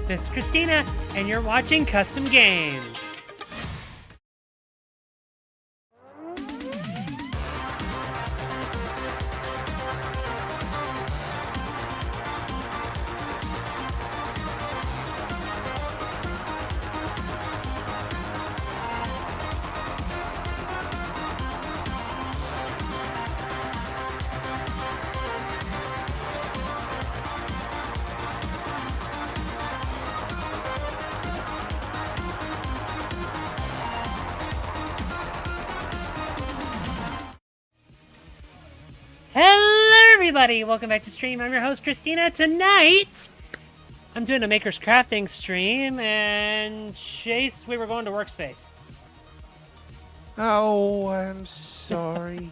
This is Christina, and you're watching Custom Games. Hello, everybody! Welcome back to stream. I'm your host, Christina. Tonight, I'm doing a Maker's Crafting stream, and Chase, we were going to Workspace. Oh, I'm sorry.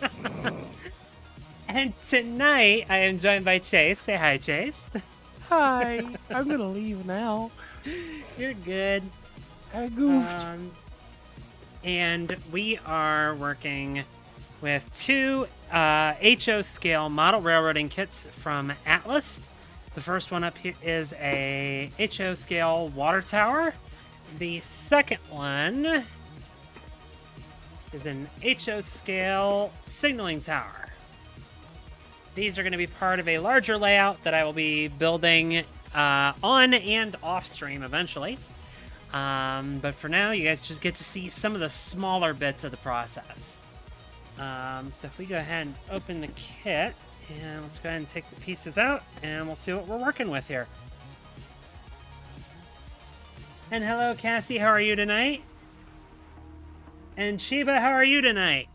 And tonight, I am joined by Chase. Say hi, Chase. Hi, I'm gonna leave now. You're good. I goofed. And we are working with two HO scale model railroading kits from Atlas. The first one up here is a HO scale water tower. The second one is an HO scale signaling tower. These are going to be part of a larger layout that I will be building on and off stream eventually. But for now, you guys just get to see some of the smaller bits of the process. So if we go ahead and open the kit, and let's go ahead and take the pieces out, and we'll see what we're working with here. And hello, Cassie, how are you tonight? And Sheba, how are you tonight?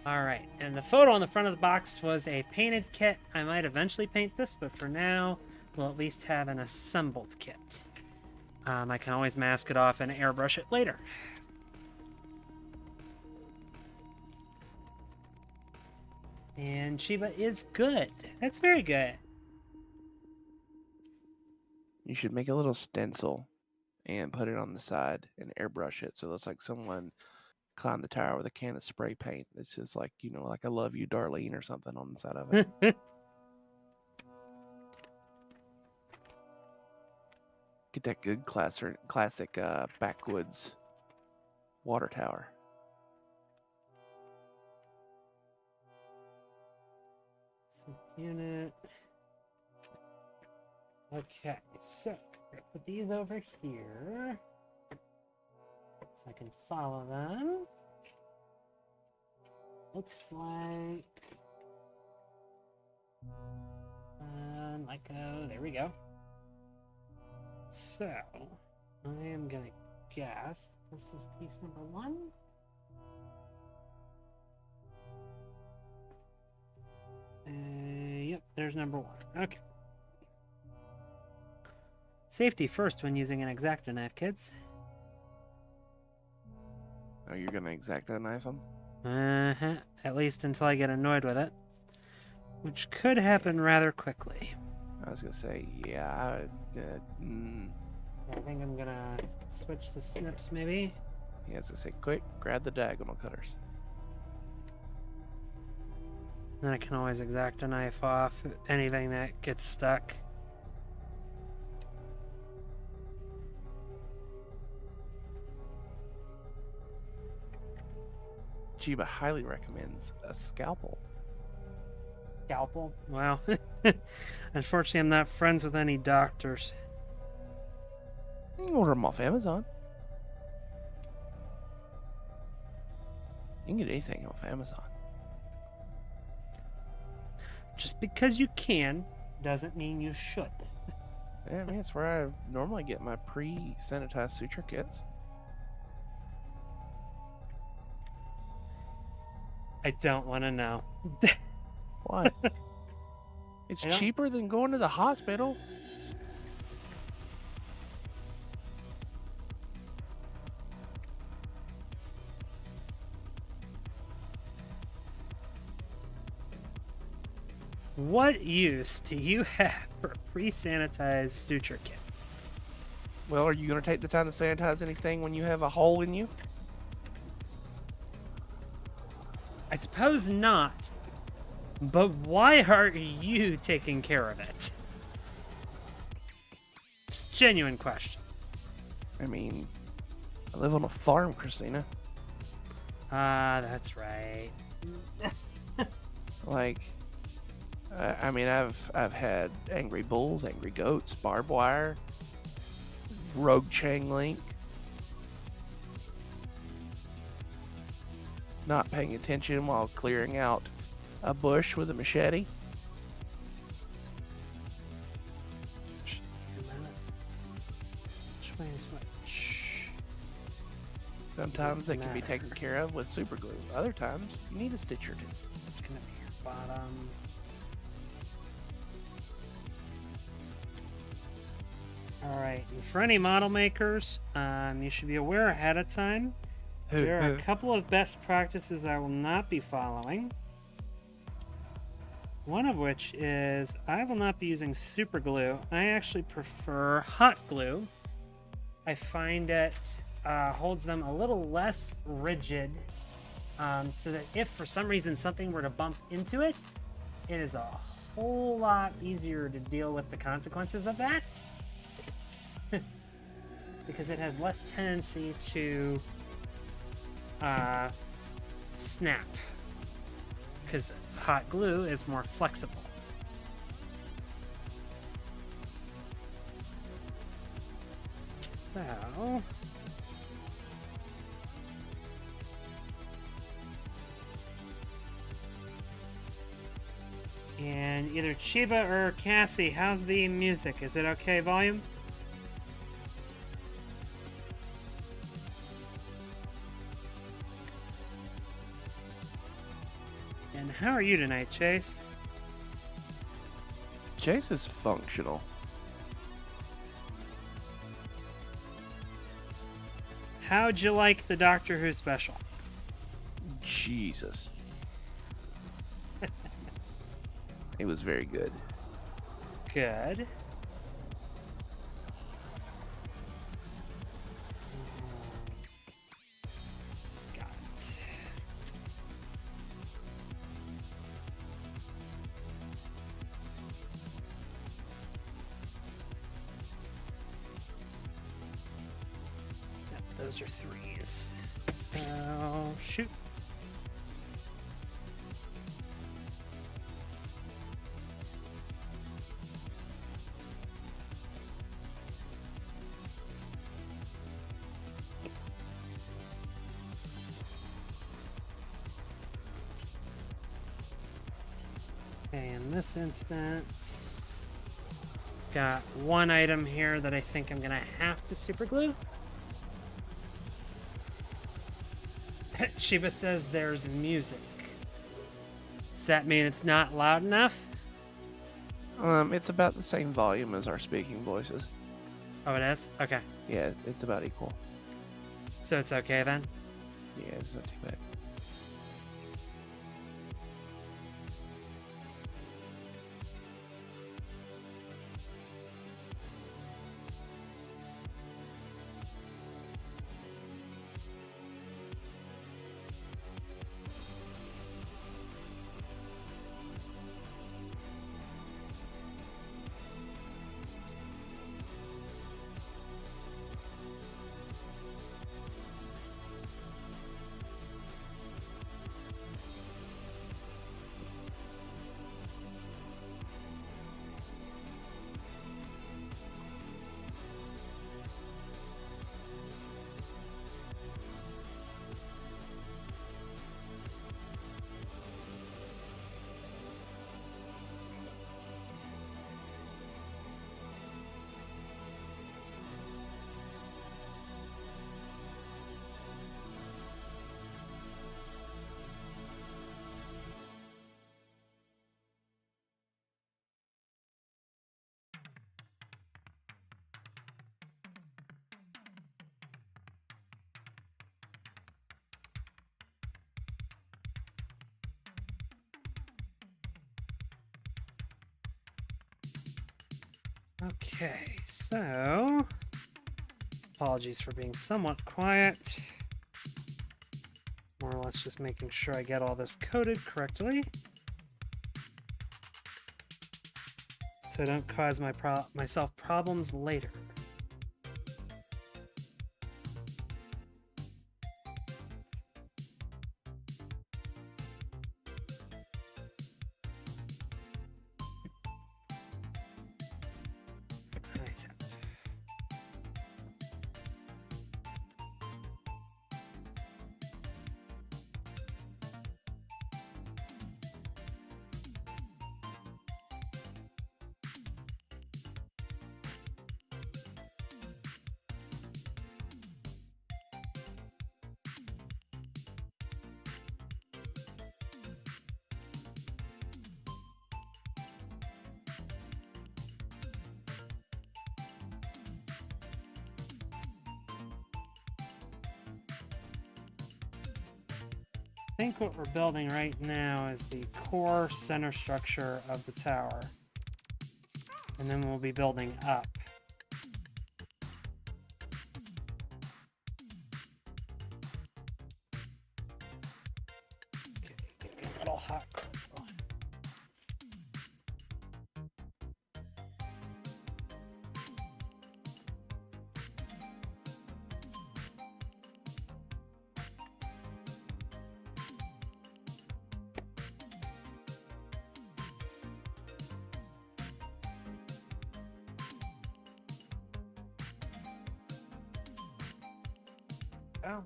Alright, and the photo on the front of the box was a painted kit. I might eventually paint this, but for now, we'll at least have an assembled kit. I can always mask it off and airbrush it later. And Sheba is good. That's very good. You should make a little stencil and put it on the side and airbrush it so it looks like someone climbed the tower with a can of spray paint. It's just like, you know, like I love you, Darlene, or something on the side of it. Get that good classic backwoods water tower. Unit. Okay, so put these over here so I can follow them. Looks like oh, there we go. So I am gonna guess this is piece number 1. Yep, there's number 1. Okay. Safety first when using an X-Acto knife, kids. Oh, you're gonna X-Acto knife them? Uh-huh. At least until I get annoyed with it. Which could happen rather quickly. I was gonna say, yeah. I think I'm gonna switch to snips, maybe. Yeah, I was gonna say, quick, grab the diagonal cutters. Then I can always X-Acto knife off anything that gets stuck. Chiba highly recommends a scalpel. Scalpel? Well, unfortunately, I'm not friends with any doctors. You can order them off Amazon. You can get anything off Amazon. Just because you can doesn't mean you should. Yeah, I mean, it's where I normally get my pre-sanitized suture kits. I don't want to know. What? It's cheaper than going to the hospital. What use do you have for a pre-sanitized suture kit? Well, are you going to take the time to sanitize anything when you have a hole in you? I suppose not. But why are you taking care of it? It's a genuine question. I mean, I live on a farm, Christina. That's right. Like, I mean, I've had angry bulls, angry goats, barbed wire, rogue chain link. Not paying attention while clearing out a bush with a machete. Which way is which? Sometimes they can be matter? taken care of with super glue. Other times, you need a stitch or two. It's gonna be your bottom. Alright, and for any model makers, you should be aware ahead of time. There are a couple of best practices I will not be following. One of which is I will not be using super glue. I actually prefer hot glue. I find it holds them a little less rigid, so that if for some reason something were to bump into it, it is a whole lot easier to deal with the consequences of that. Because it has less tendency to snap. Because hot glue is more flexible. So, and either Chiba or Cassie, how's the music? Is it okay volume? And how are you tonight, Chase? Chase is functional. How'd you like the Doctor Who special? Jesus. It was very good. Good. Got it. Yep, those are threes. So, shoot. Okay, in this instance, got one item here that I think I'm gonna have to super glue. Shiba says there's music. Does that mean it's not loud enough? It's about the same volume as our speaking voices. Oh, it is? Okay. Yeah, it's about equal. So it's okay then? Yeah, it's not too bad. Okay, so apologies for being somewhat quiet. More more or less just making sure I get all this coded correctly. So I don't cause myself problems later. Right. I think what we're building right now is the core center structure of the tower. And then we'll be building up. Okay, give me a little hot cocoa. Oh.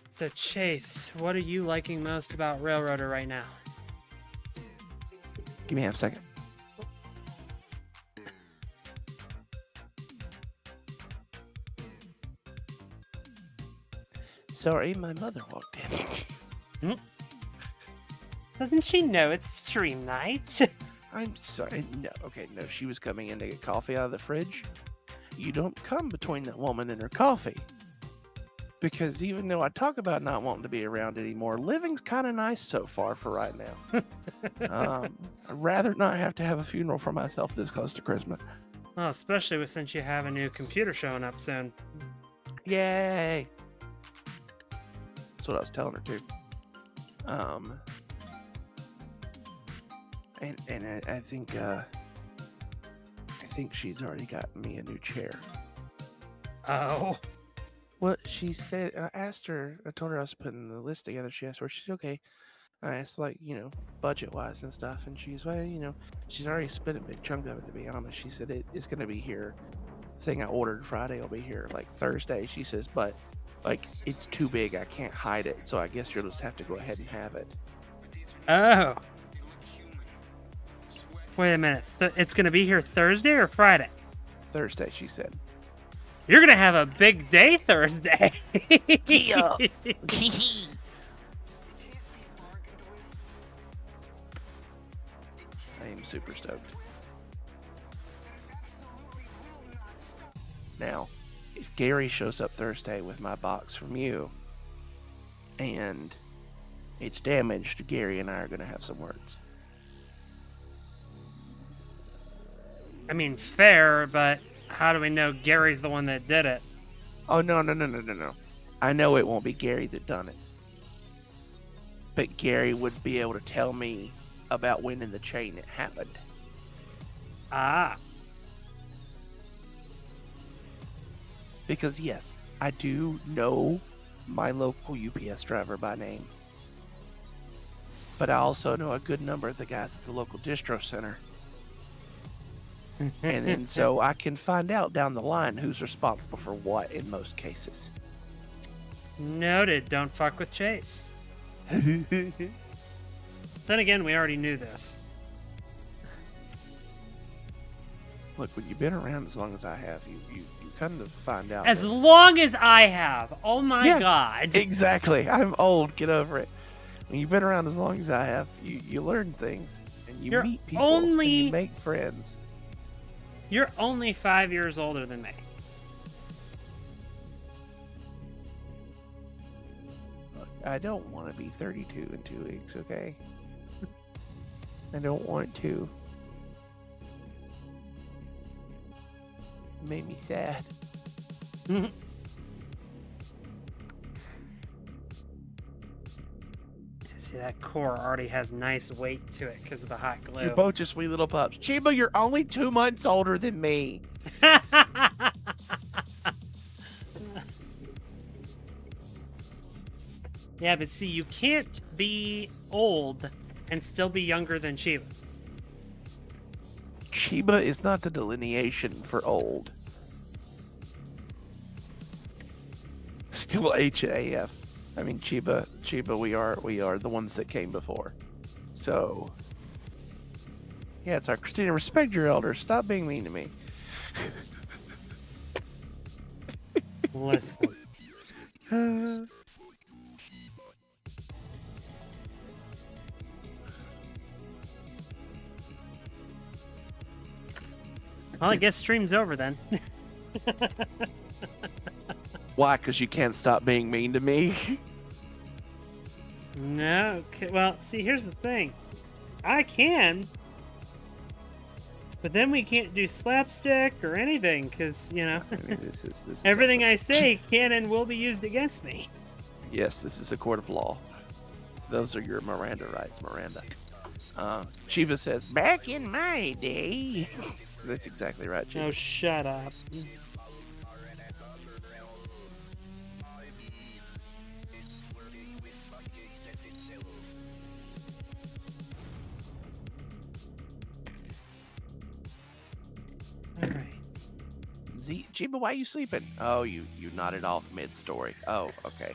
So Chase, what are you liking most about Railroader right now? Give me half a second. Sorry, my mother walked in. Doesn't she know it's stream night? I'm sorry. No, okay, no, she was coming in to get coffee out of the fridge. You don't come between that woman and her coffee. Because even though I talk about not wanting to be around anymore, living's kind of nice so far for right now. I'd rather not have to have a funeral for myself this close to Christmas. Well, especially since you have a new computer showing up soon. Yay! That's what I was telling her too. And I think she's already gotten me a new chair. Oh. Well, she said, I asked her, I told her I was putting the list together. She asked where she's okay. I asked, like, budget wise and stuff. And she's, well, she's already spent a big chunk of it, to be honest. She said it's going to be here. The thing I ordered Friday will be here like Thursday. She says, but like, it's too big. I can't hide it. So I guess you'll just have to go ahead and have it. Oh. Wait a minute. It's going to be here Thursday or Friday? Thursday, she said. You're going to have a big day Thursday. Yeah. I am super stoked. Now, if Gary shows up Thursday with my box from you and it's damaged, Gary and I are going to have some words. I mean, fair, but how do we know Gary's the one that did it? Oh, no. I know it won't be Gary that done it. But Gary would be able to tell me about when in the chain it happened. Ah. Because, yes, I do know my local UPS driver by name. But I also know a good number of the guys at the local distro center. And then so I can find out down the line who's responsible for what in most cases. Noted. Don't fuck with Chase. Then again, we already knew this. Look, when you've been around as long as I have, you kind of find out. As long as I have. Oh my God. Exactly. I'm old. Get over it. When you've been around as long as I have, you learn things. And you meet people. And you make friends. You're only 5 years older than me. I don't want to be 32 in 2 weeks, okay? I don't want to. It made me sad. See, that core already has nice weight to it because of the hot glue. You're both just wee little pups. Chiba, you're only 2 months older than me. Yeah, but see, you can't be old and still be younger than Chiba. Chiba is not the delineation for old. Still HAF. I mean, Chiba, we are the ones that came before. So, yeah, it's our Christina. Respect your elders. Stop being mean to me. Listen. Well, I guess stream's over then. Why? Because you can't stop being mean to me? No. Well, see, here's the thing. I can, but then we can't do slapstick or anything because, you know, I mean, this is everything awesome. I say can and will be used against me. Yes, this is a court of law. Those are your Miranda rights, Miranda. Chiba says, back in my day. That's exactly right, Chiba. Oh, shut up. Alright. Chiba, why are you sleeping? Oh, you nodded off mid-story. Oh, okay.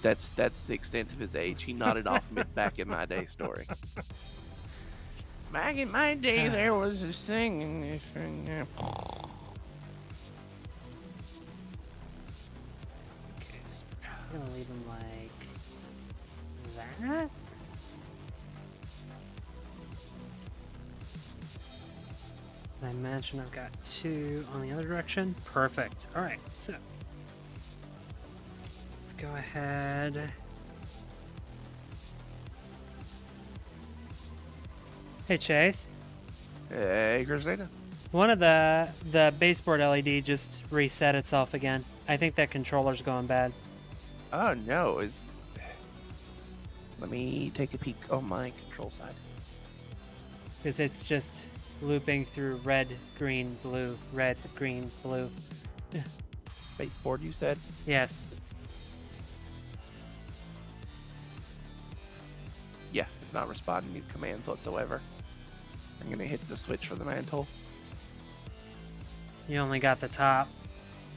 That's the extent of his age. He nodded off back in my day story. Back in my day, there was this thing, and this thing. Okay, so we're gonna leave him like that. I imagine I've got 2 on the other direction. Perfect. All right, so let's go ahead. Hey, Chase. Hey, Christina. One of the baseboard LED just reset itself again. I think that controller's going bad. Oh no! Let me take a peek on my control side. Because it's just looping through red, green, blue, red, green, blue. Baseboard, you said? Yes. Yeah, it's not responding to commands whatsoever. I'm gonna hit the switch for the mantle. You only got the top.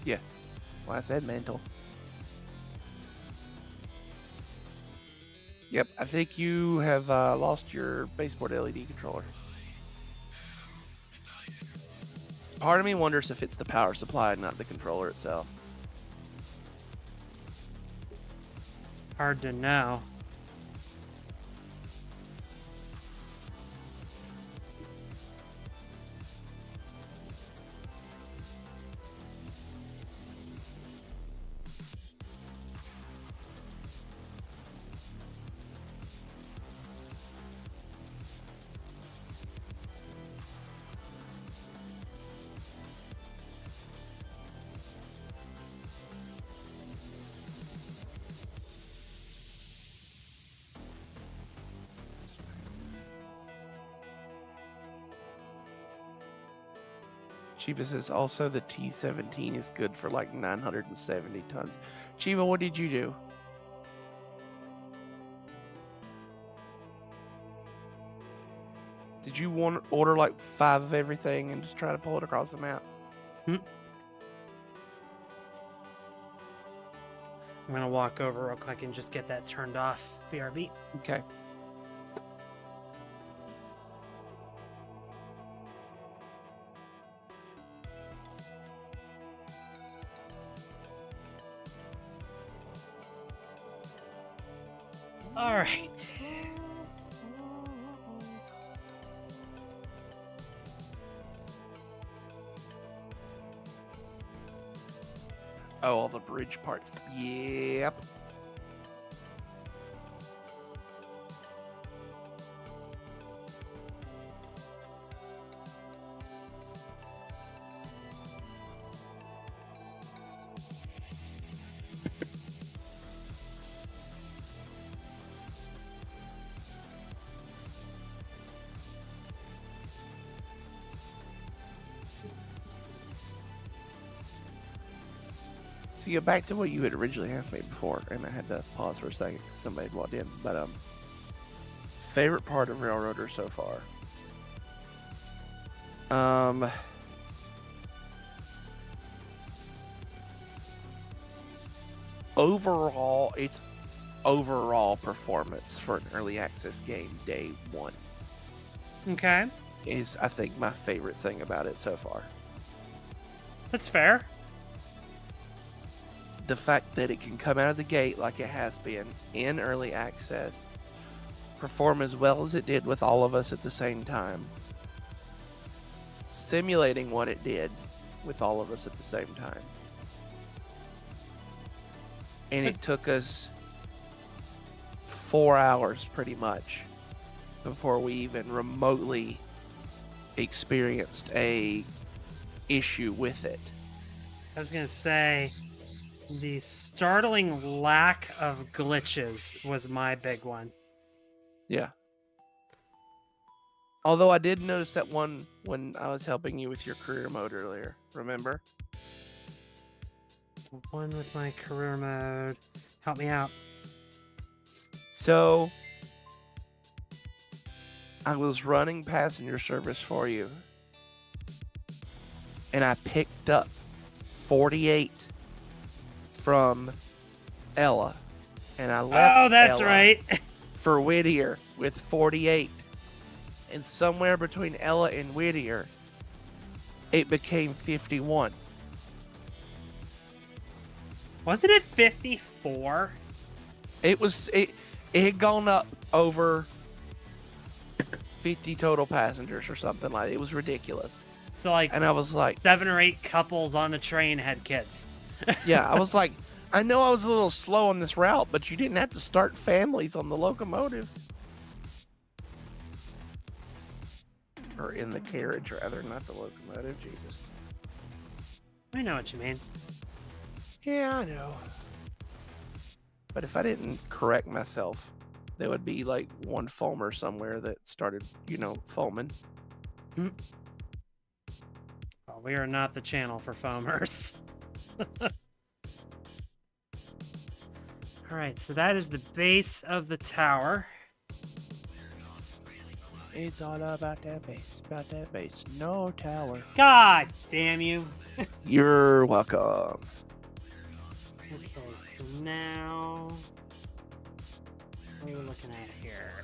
Yeah. Well, I said mantle. Yep, I think you have lost your baseboard LED controller. Part of me wonders if it's the power supply and not the controller itself. Hard to know. Chiba says also the T-17 is good for like 970 tons. Chiba, what did you do? Did you want to order like 5 of everything and just try to pull it across the map? I'm gonna walk over real quick and just get that turned off. BRB. Okay. All right. Oh, all the bridge parts. Yep. So yeah, back to what you had originally asked me before, and I had to pause for a second because somebody walked in. But favorite part of Railroader so far. Overall, it's overall performance for an early access game day one Okay, is, I think, my favorite thing about it so far. that's fair. The fact that it can come out of the gate like it has been in early access, perform as well as it did with all of us at the same time, simulating what it did with all of us at the same time. And it took us 4 hours pretty much before we even remotely experienced a issue with it. I was gonna say the startling lack of glitches was my big one. Yeah. Although I did notice that one when I was helping you with your career mode earlier. Remember? One with my career mode. Help me out. So I was running passenger service for you, and I picked up 48 from Ella, and I left Oh, that's Ella right. for Whittier with 48. And somewhere between Ella and Whittier, it became 51. Wasn't it 54? It had gone up over 50 total passengers or something like that. It was ridiculous. So like And I was like, 7 or 8 couples on the train had kids. yeah, I was like, I know I was a little slow on this route, but you didn't have to start families on the locomotive. Or in the carriage, rather, not the locomotive. Jesus. I know what you mean. Yeah, I know. But if I didn't correct myself, there would be like one foamer somewhere that started, foaming. Well, we are not the channel for foamers. Alright, so that is the base of the tower. It's all about that base. No tower. God damn you. You're welcome. Okay, so now... what are we looking at here?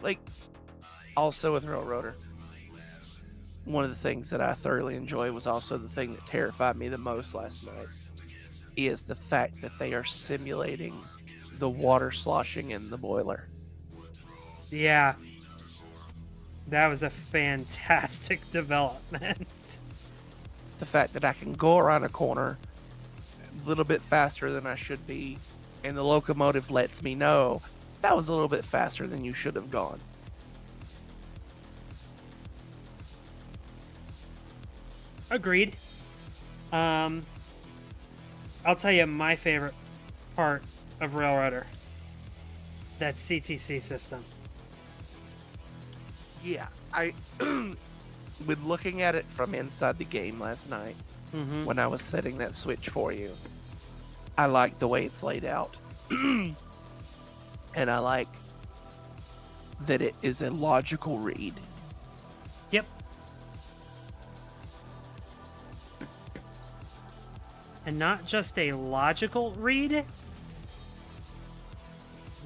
Like, also with Railroader, one of the things that I thoroughly enjoy was also the thing that terrified me the most last night, is the fact that they are simulating the water sloshing in the boiler. Yeah. That was a fantastic development. The fact that I can go around a corner a little bit faster than I should be, and the locomotive lets me know that was a little bit faster than you should have gone. Agreed. I'll tell you my favorite part of Railroader. That CTC system. Yeah, I with looking at it from inside the game last night, when I was setting that switch for you, I like the way it's laid out. And I like that it is a logical read. Yep. And not just a logical read,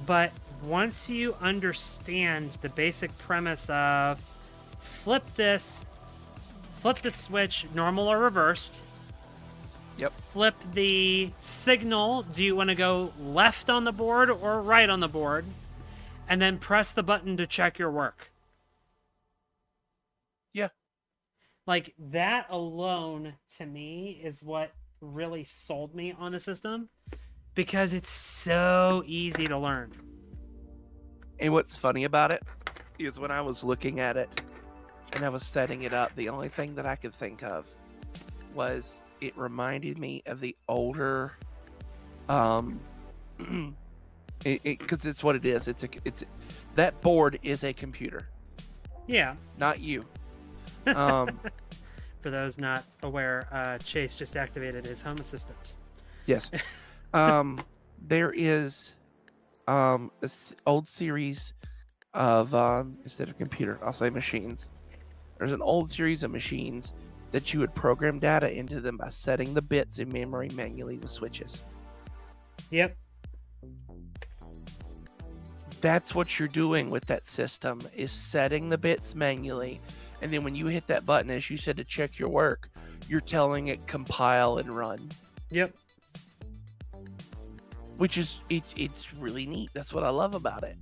but once you understand the basic premise of flip the switch, normal or reversed. Yep. Flip the signal. Do you want to go left on the board or right on the board? And then press the button to check your work. Yeah. Like, that alone, to me, is what really sold me on the system. Because it's so easy to learn. And what's funny about it is when I was looking at it and I was setting it up, the only thing that I could think of was it reminded me of the older, because it's what it is. It's that board is a computer. Yeah. Not you. For those not aware, Chase just activated his home assistant. Yes. There is old series of instead of computer, I'll say machines. There's an old series of machines that you would program data into them by setting the bits in memory manually with switches. Yep. That's what you're doing with that system, is setting the bits manually, and then when you hit that button, as you said, to check your work, you're telling it compile and run. Yep. Which is it's really neat. That's what I love about it.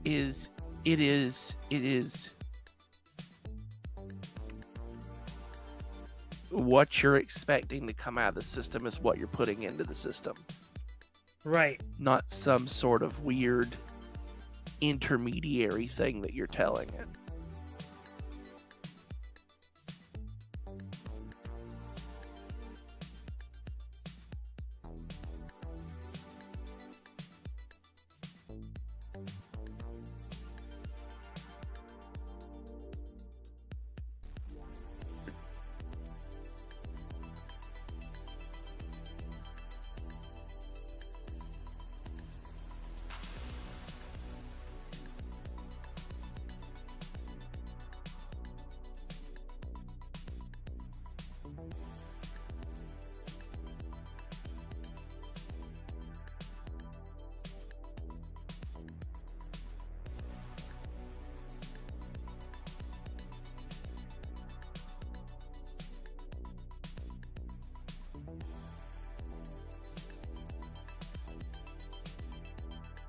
It is what you're expecting to come out of the system is what you're putting into the system. Right. Not some sort of weird intermediary thing that you're telling it.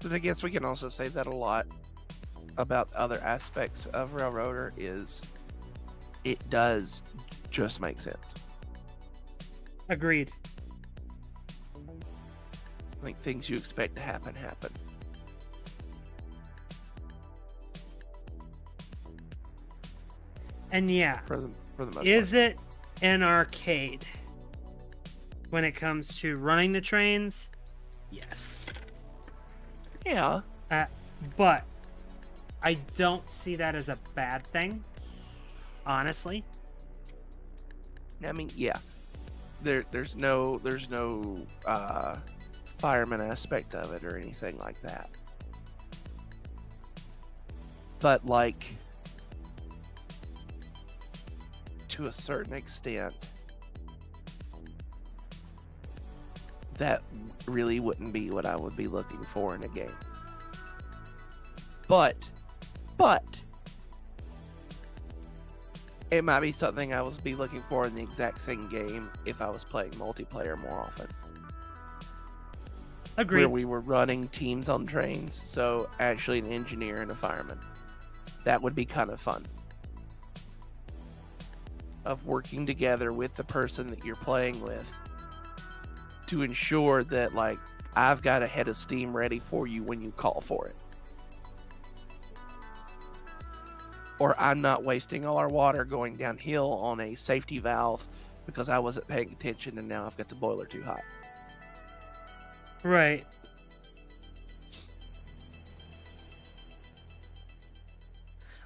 But I guess we can also say that a lot about other aspects of Railroader is it does just make sense. Agreed. Like things you expect to happen. And yeah, For the most is part. it an arcade when it comes to running the trains? Yes. Yeah. But I don't see that as a bad thing, honestly. I mean, yeah. There's no fireman aspect of it or anything like that. But like to a certain extent, that really wouldn't be what I would be looking for in a game. But it might be something I would be looking for in the exact same game if I was playing multiplayer more often. Agreed. Where we were running teams on trains, so actually an engineer and a fireman. That would be kind of fun. Of working together with the person that you're playing with to ensure that, like, I've got a head of steam ready for you when you call for it. Or I'm not wasting all our water going downhill on a safety valve because I wasn't paying attention and now I've got the boiler too hot. Right.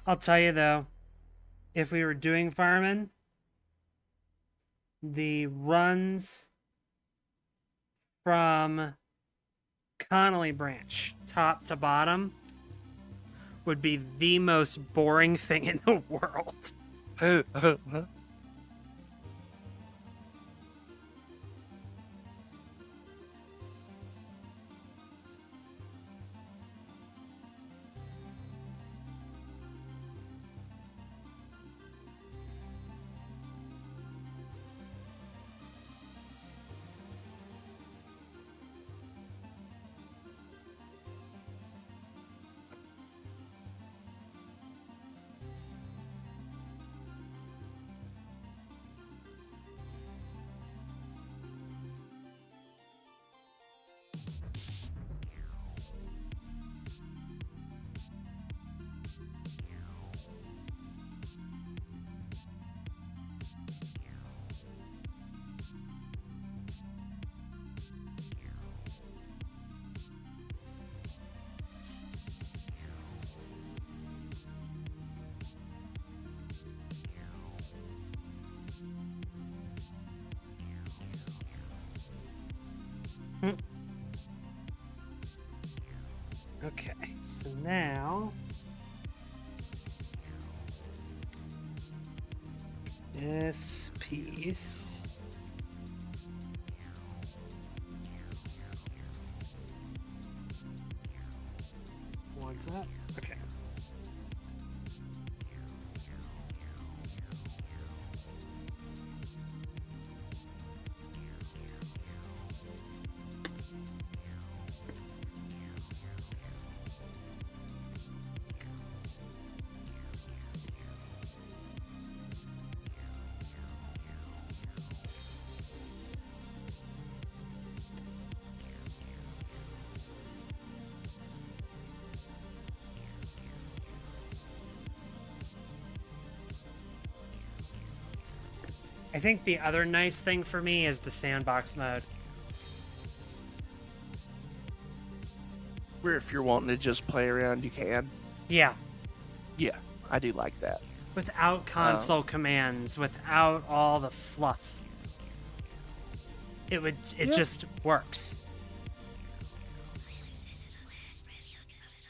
I'll tell you though, if we were doing firemen, the runs from Connolly Branch, top to bottom, would be the most boring thing in the world. Okay, so now this piece. What's that? Okay. I think the other nice thing for me is the sandbox mode. Where if you're wanting to just play around, you can. Yeah, Yeah, I do like that. without console commands, without all the fluff. It Yeah. just works.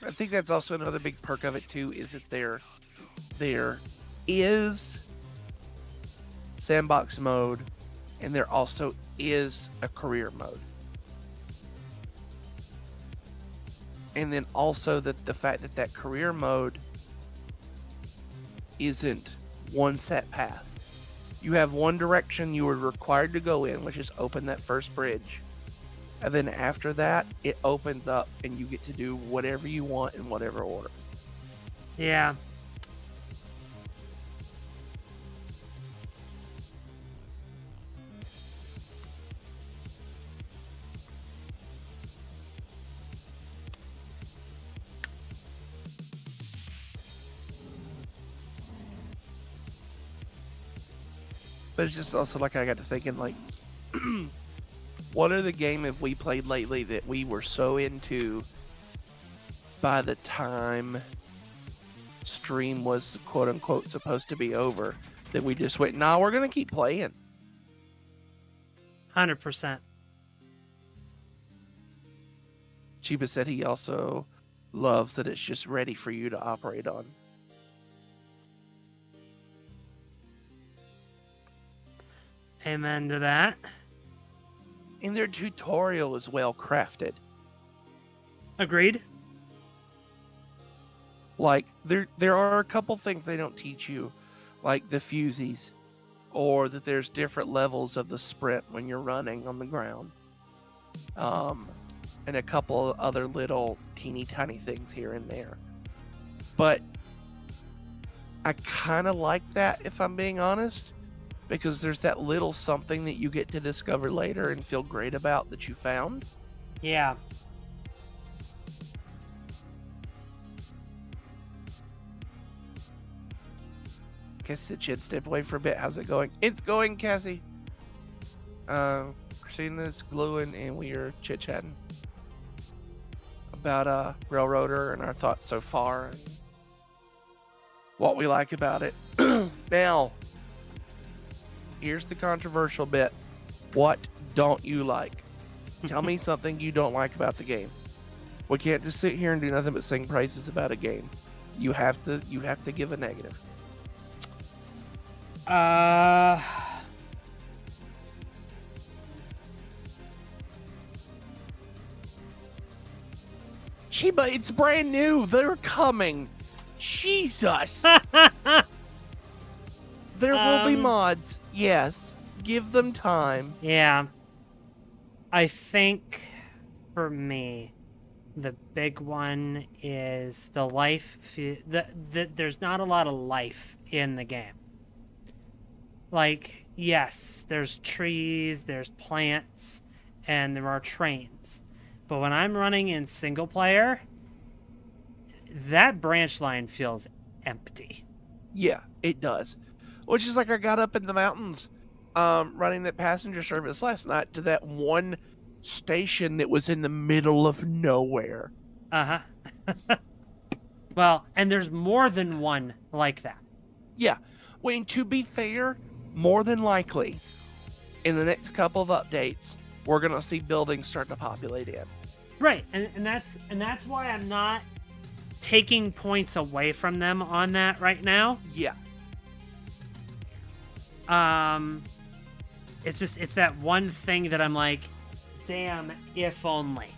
I think that's also another big perk of it too, is that there is sandbox mode, and there also is a career mode. And then also the fact that career mode isn't one set path. You have one direction you are required to go in, which is open that first bridge. And then after that, it opens up and you get to do whatever you want in whatever order. Yeah. But it's just also like I got to thinking, like, what other game have we played lately that we were so into by the time stream was quote unquote supposed to be over that we just went, nah, we're going to keep playing? 100%. Chiba said he also loves that it's just ready for you to operate on. Amen to that. And their tutorial is well crafted. Agreed. Like, there are a couple things they don't teach you, like the fusies, or that there's different levels of the sprint when you're running on the ground. And a couple of other little teeny tiny things here and there. But I kind of like that, if I'm being honest, because there's that little something that you get to discover later and feel great about that you found. Yeah. Guess the chin stepped away for a bit. How's it going? It's going, Cassie. Christina's gluing and we are chit-chatting about Railroader and our thoughts so far and what we like about it. Now, here's the controversial bit. What don't you like? Tell me something you don't like about the game. We can't just sit here and do nothing but sing praises about a game. You have to give a negative. Chiba, it's brand new. They're coming. Jesus. There will be mods. Yes. Give them time. Yeah. I think for me, the big one is the life. There's not a lot of life in the game. Like, yes, there's trees, there's plants, and there are trains. But when I'm running in single player, that branch line feels empty. Yeah, it does. Which is like I got up in the mountains running that passenger service last night to that one station that was in the middle of nowhere. Uh-huh. Well, and there's more than one like that. Yeah. Well, and to be fair, more than likely, in the next couple of updates, we're gonna see buildings starting to populate in. Right, and that's why I'm not taking points away from them on that right now. Yeah. It's that one thing that I'm like, damn, if only.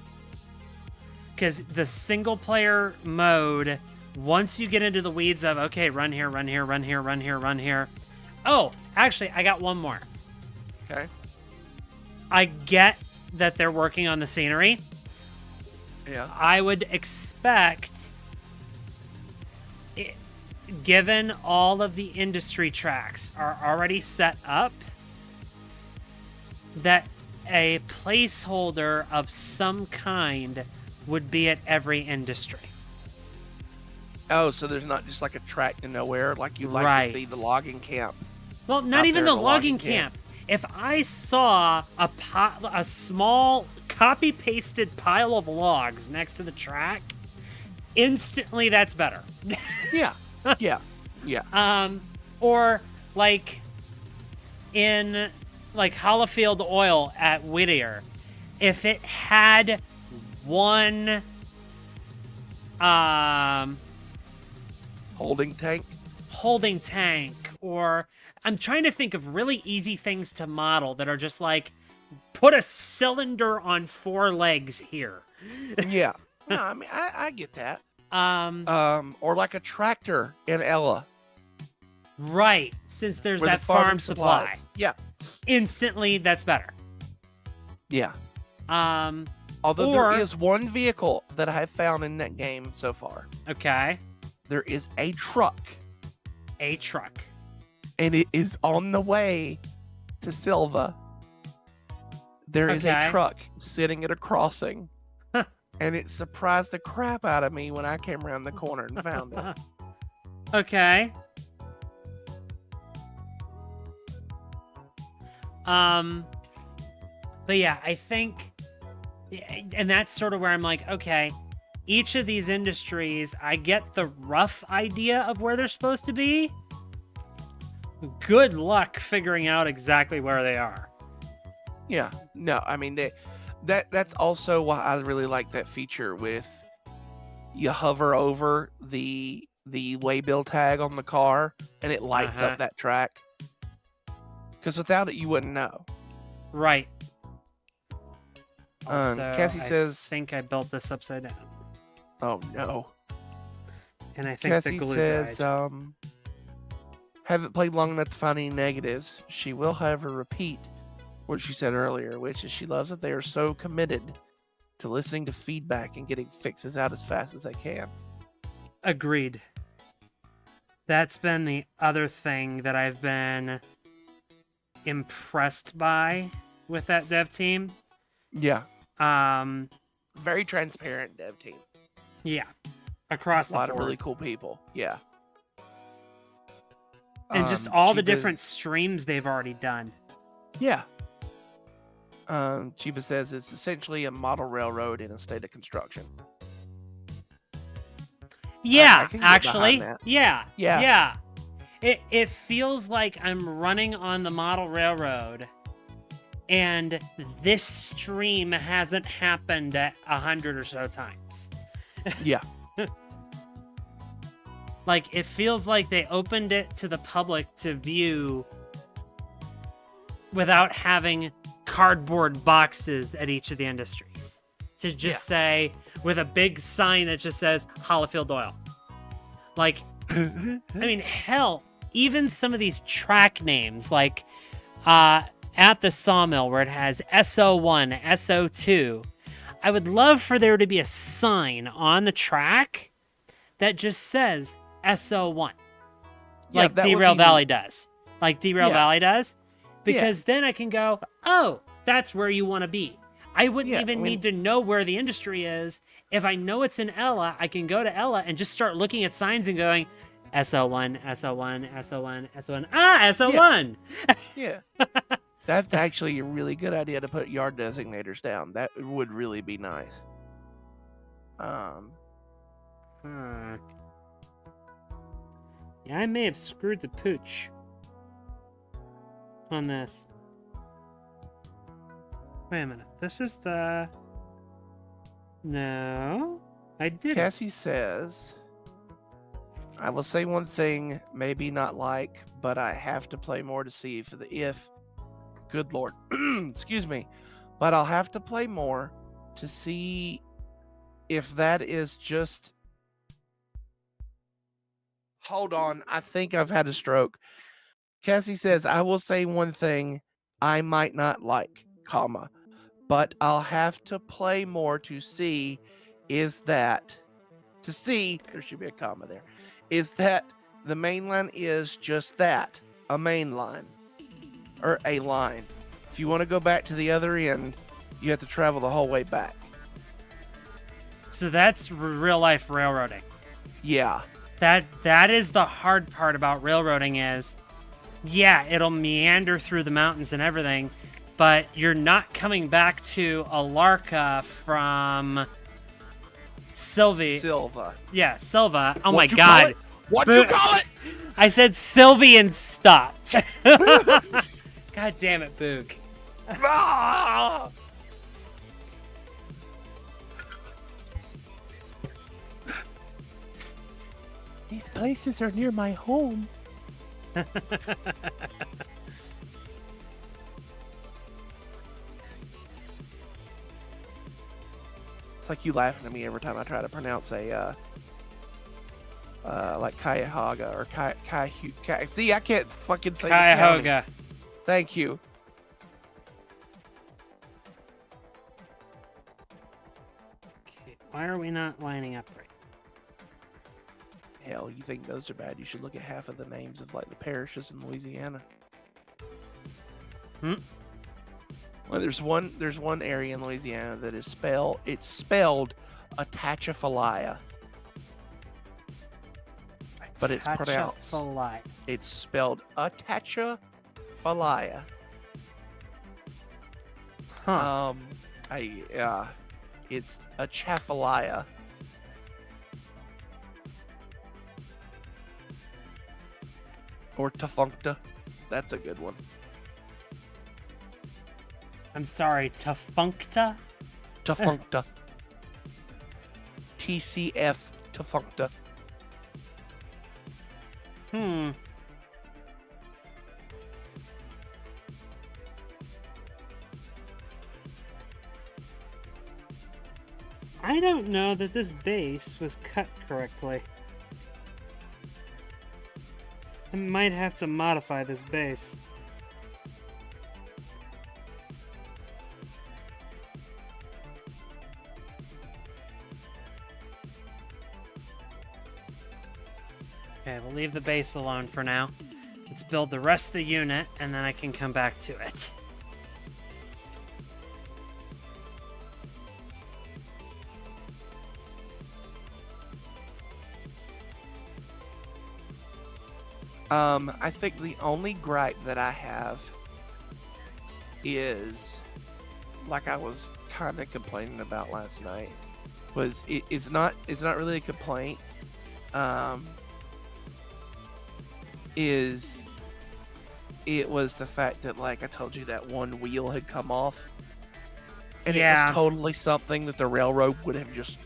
Because the single player mode, once you get into the weeds of, okay, run here, run here, run here, run here, run here. Oh, actually, I got one more. Okay. I get that they're working on the scenery. Yeah. I would expect, given all of the industry tracks are already set up, that a placeholder of some kind would be at every industry. Oh, so there's not just like a track to nowhere, like you'd like Right. to see the logging camp. Well, not Out even there the at the logging logging camp. If I saw a small copy-pasted pile of logs next to the track, instantly that's better. Yeah. Yeah. Yeah. Or like in like Hollowfield Oil at Whittier, if it had one Holding tank. holding tank, or I'm trying to think of really easy things to model that are just like, put a cylinder on 4 legs here. Yeah. No, I mean I get that. Um, Or like a tractor in Ella. right, since there's where that the farming farm supply. supplies. Yeah. Instantly, that's better. Yeah. Um, Although Or- there is one vehicle that I have found in that game so far. okay, There is a truck, a truck. and it is on the way to Silva. There is Okay. a truck sitting at a crossing, and it surprised the crap out of me when I came around the corner and found it. Okay. But yeah, I think, and that's sort of where I'm like, okay, each of these industries, I get the rough idea of where they're supposed to be. Good luck figuring out exactly where they are. Yeah, no, I mean that's also why I really like that feature with you hover over the waybill tag on the car and it lights Uh-huh. up that track. Because without it, you wouldn't know. Right. Cassie I says- think I built this upside down. Oh no. And I think Cassie the glue says, died. haven't played long enough to find any negatives. She will, however, repeat what she said earlier, which is she loves that they are so committed to listening to feedback and getting fixes out as fast as they can. Agreed. That's been the other thing that I've been impressed by with that dev team. Yeah, Um, very transparent dev team. yeah, across A the lot of board. really cool people. Yeah. And just all the Chiba- different streams they've already done. Yeah. Chiba says it's essentially a model railroad in a state of construction. Yeah, can get actually. behind that. Yeah. Yeah. Yeah. It feels like I'm running on the model railroad and this stream hasn't happened 100 or so times. Yeah. Like, it feels like they opened it to the public to view without having cardboard boxes at each of the industries. To just say, with a big sign that just says Hollowfield Oil. Like, I mean, hell, even some of these track names, like at the sawmill where it has SO1, SO2, I would love for there to be a sign on the track that just says SO1. Yeah, Like that would Derail be Valley does. Like Derail Yeah. Valley does. Because then I can go, oh, that's where you want to be. I wouldn't Yeah, even I mean- need to know where the industry is. If I know it's in Ella, I can go to Ella and just start looking at signs and going, SO1, SO1, SO1, SO1. Ah, SO1! Yeah. That's actually a really good idea to put yard designators down. That would really be nice. Yeah, I may have screwed the pooch on this. Wait a minute. This is the... No, I didn't. Cassie says, I will say one thing, maybe not like, but I have to play more to see if good lord, excuse me, but I'll have to play more to see if that is just, hold on, I think I've had a stroke. Cassie says, I will say one thing I might not like, comma, but I'll have to play more to see there should be a comma there, is that the main line is just that, a main line, or a line. If you want to go back to the other end, you have to travel the whole way back. So that's real life railroading. Yeah. That is the hard part about railroading is, yeah, it'll meander through the mountains and everything, but you're not coming back to Alarka from Silva. Yeah, Silva. Oh What'd my god. What'd you call it? I said Sylvie and stopped. God damn it, Boog. Ah! These places are near my home. It's like you laughing at me every time I try to pronounce a like Cuyahoga or see, I can't fucking say Cuyahoga. Thank you. Okay, why are we not lining up right? Hell, you think those are bad? You should look at half of the names of like the parishes in Louisiana. Well, there's one area in Louisiana that is spelled Atchafalaya. But it's pronounced. It's spelled Atchafalaya. Huh. It's Atchafalaya. Or Tfunkta. That's a good one. I'm sorry, Tfunkta? Tfunkta. TCF Tfunkta. I don't know that this base was cut correctly. I might have to modify this base. Okay, we'll leave the base alone for now. Let's build the rest of the unit, and then I can come back to it. I think the only gripe that I have is, like I was kind of complaining about last night, was it's not really a complaint. It was the fact that, like I told you, that one wheel had come off, and it was totally something that the railroad would have just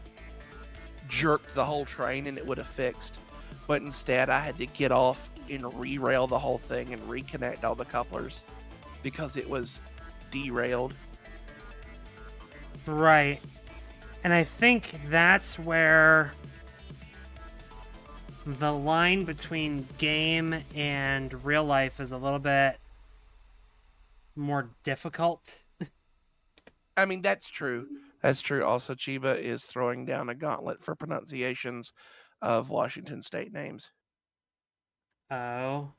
jerked the whole train and it would have fixed. But instead, I had to get off and re-rail the whole thing and reconnect all the couplers because it was derailed. Right. And I think that's where the line between game and real life is a little bit more difficult. I mean, that's true. That's true. Also, Chiba is throwing down a gauntlet for pronunciations of Washington state names. Oh.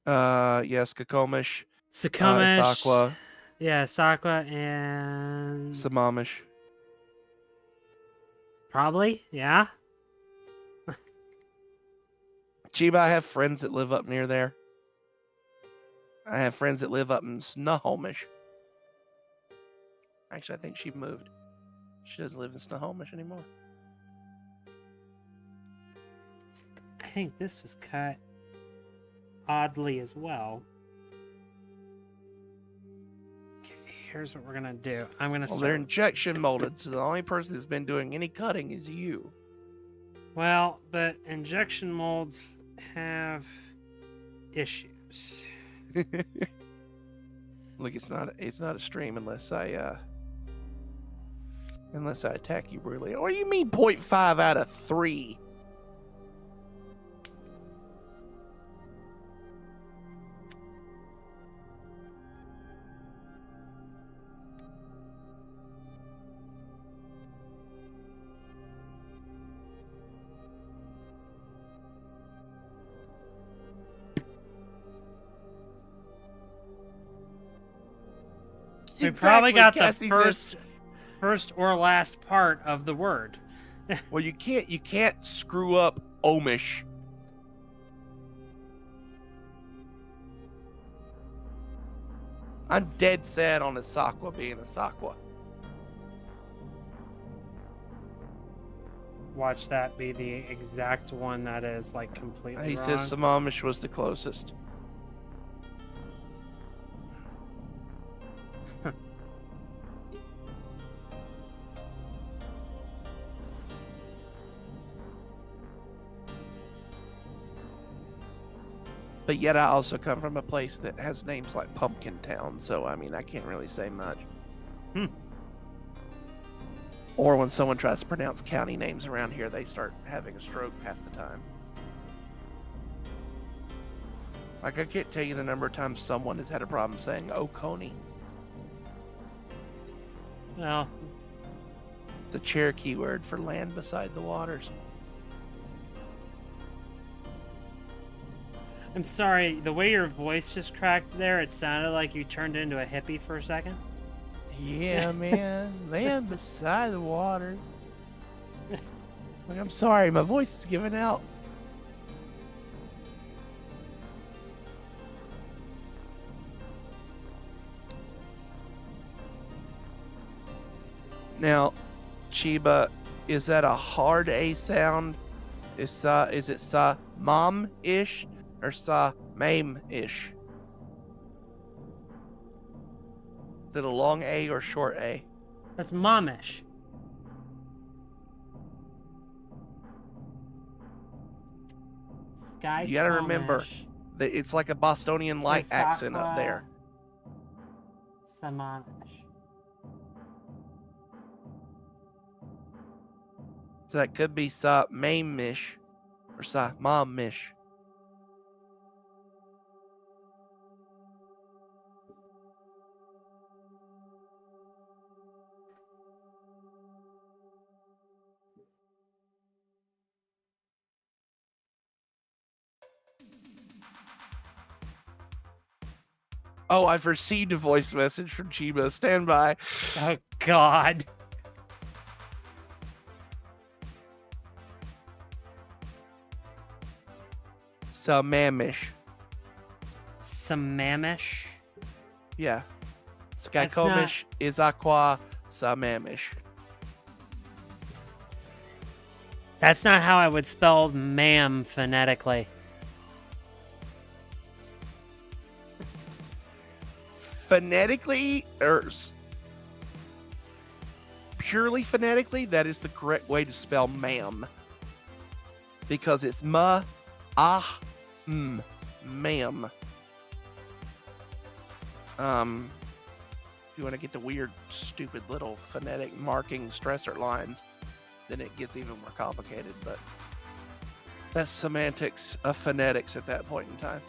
Yes, Skokomish. Skokomish. Issaquah. Yeah, Issaquah and... Sammamish. Probably, yeah. Chiba, I have friends that live up near there. I have friends that live up in Snohomish. Actually, I think she moved. She doesn't live in Snohomish anymore. I think this was cut oddly as well. Okay. here's what we're gonna do. I'm gonna Well, they're start. injection molded, so the only person who's been doing any cutting is you. Well, but injection molds have issues. Look, it's not a stream unless I attack you brutally. What do you mean 0.5 out of 3? We probably got Cassie the says- first or last part of the word. Well, you can't screw up Omish. I'm dead sad on Asakwa being Asakwa. Watch that be the exact one that is like completely He wrong. says some Amish was the closest. But yet I also come from a place that has names like Pumpkin Town, so I mean I can't really say much. Hmm. Or when someone tries to pronounce county names around here, they start having a stroke half the time. Like I can't tell you the number of times someone has had a problem saying Oconee. Well, It's a Cherokee word for land beside the waters. I'm sorry, the way your voice just cracked there, it sounded like you turned into a hippie for a second. Yeah, man. Land beside the waters. Like, I'm sorry, my voice is giving out. Now, Chiba, is that a hard A sound? Is it sa mom-ish or sa mame-ish? Is it a long A or short A? That's momish. Sky. You gotta remember, It's like a Bostonian light accent up there. Samanish. So that could be sa mame-ish or sa mom-ish. Oh, I've received a voice message from Chiba. Stand by. Oh God. Samamish. Samamish. Yeah. That's not- Skykomish, Izakwa, Samamish. That's not how I would spell ma'am phonetically. Phonetically, purely phonetically, that is the correct way to spell ma'am. Because it's ma'am. If you want to get the weird, stupid little phonetic marking stressor lines, then it gets even more complicated, but that's semantics of phonetics at that point in time.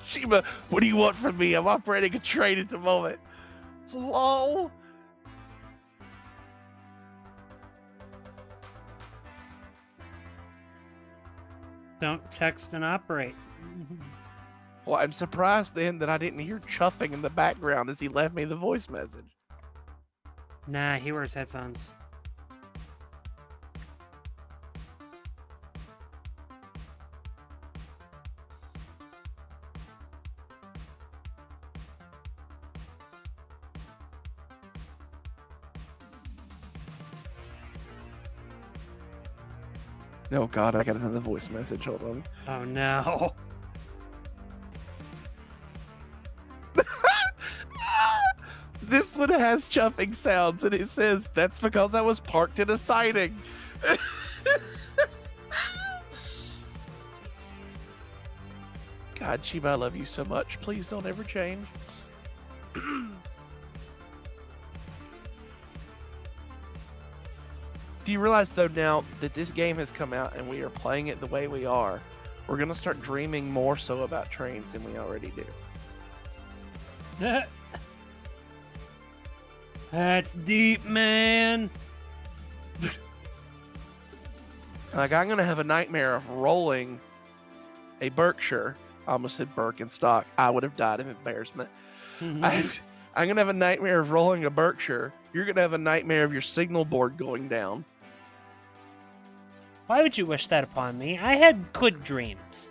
Shima, what do you want from me? I'm operating a train at the moment. LOL. Don't text and operate. Well, I'm surprised then that I didn't hear chuffing in the background as he left me the voice message. Nah, he wears headphones. Oh God, I got another voice message. Hold on. Oh no. This one has chuffing sounds, and it says, "That's because I was parked in a siding." God, Chiba, I love you so much. Please don't ever change. Do you realize, though, now that this game has come out and we are playing it the way we are, we're going to start dreaming more so about trains than we already do? That's deep, man. Like, I'm going to have a nightmare of rolling a Berkshire. I almost said Birkenstock. I would have died of embarrassment. I'm going to have a nightmare of rolling a Berkshire. You're going to have a nightmare of your signal board going down. Why would you wish that upon me? I had good dreams.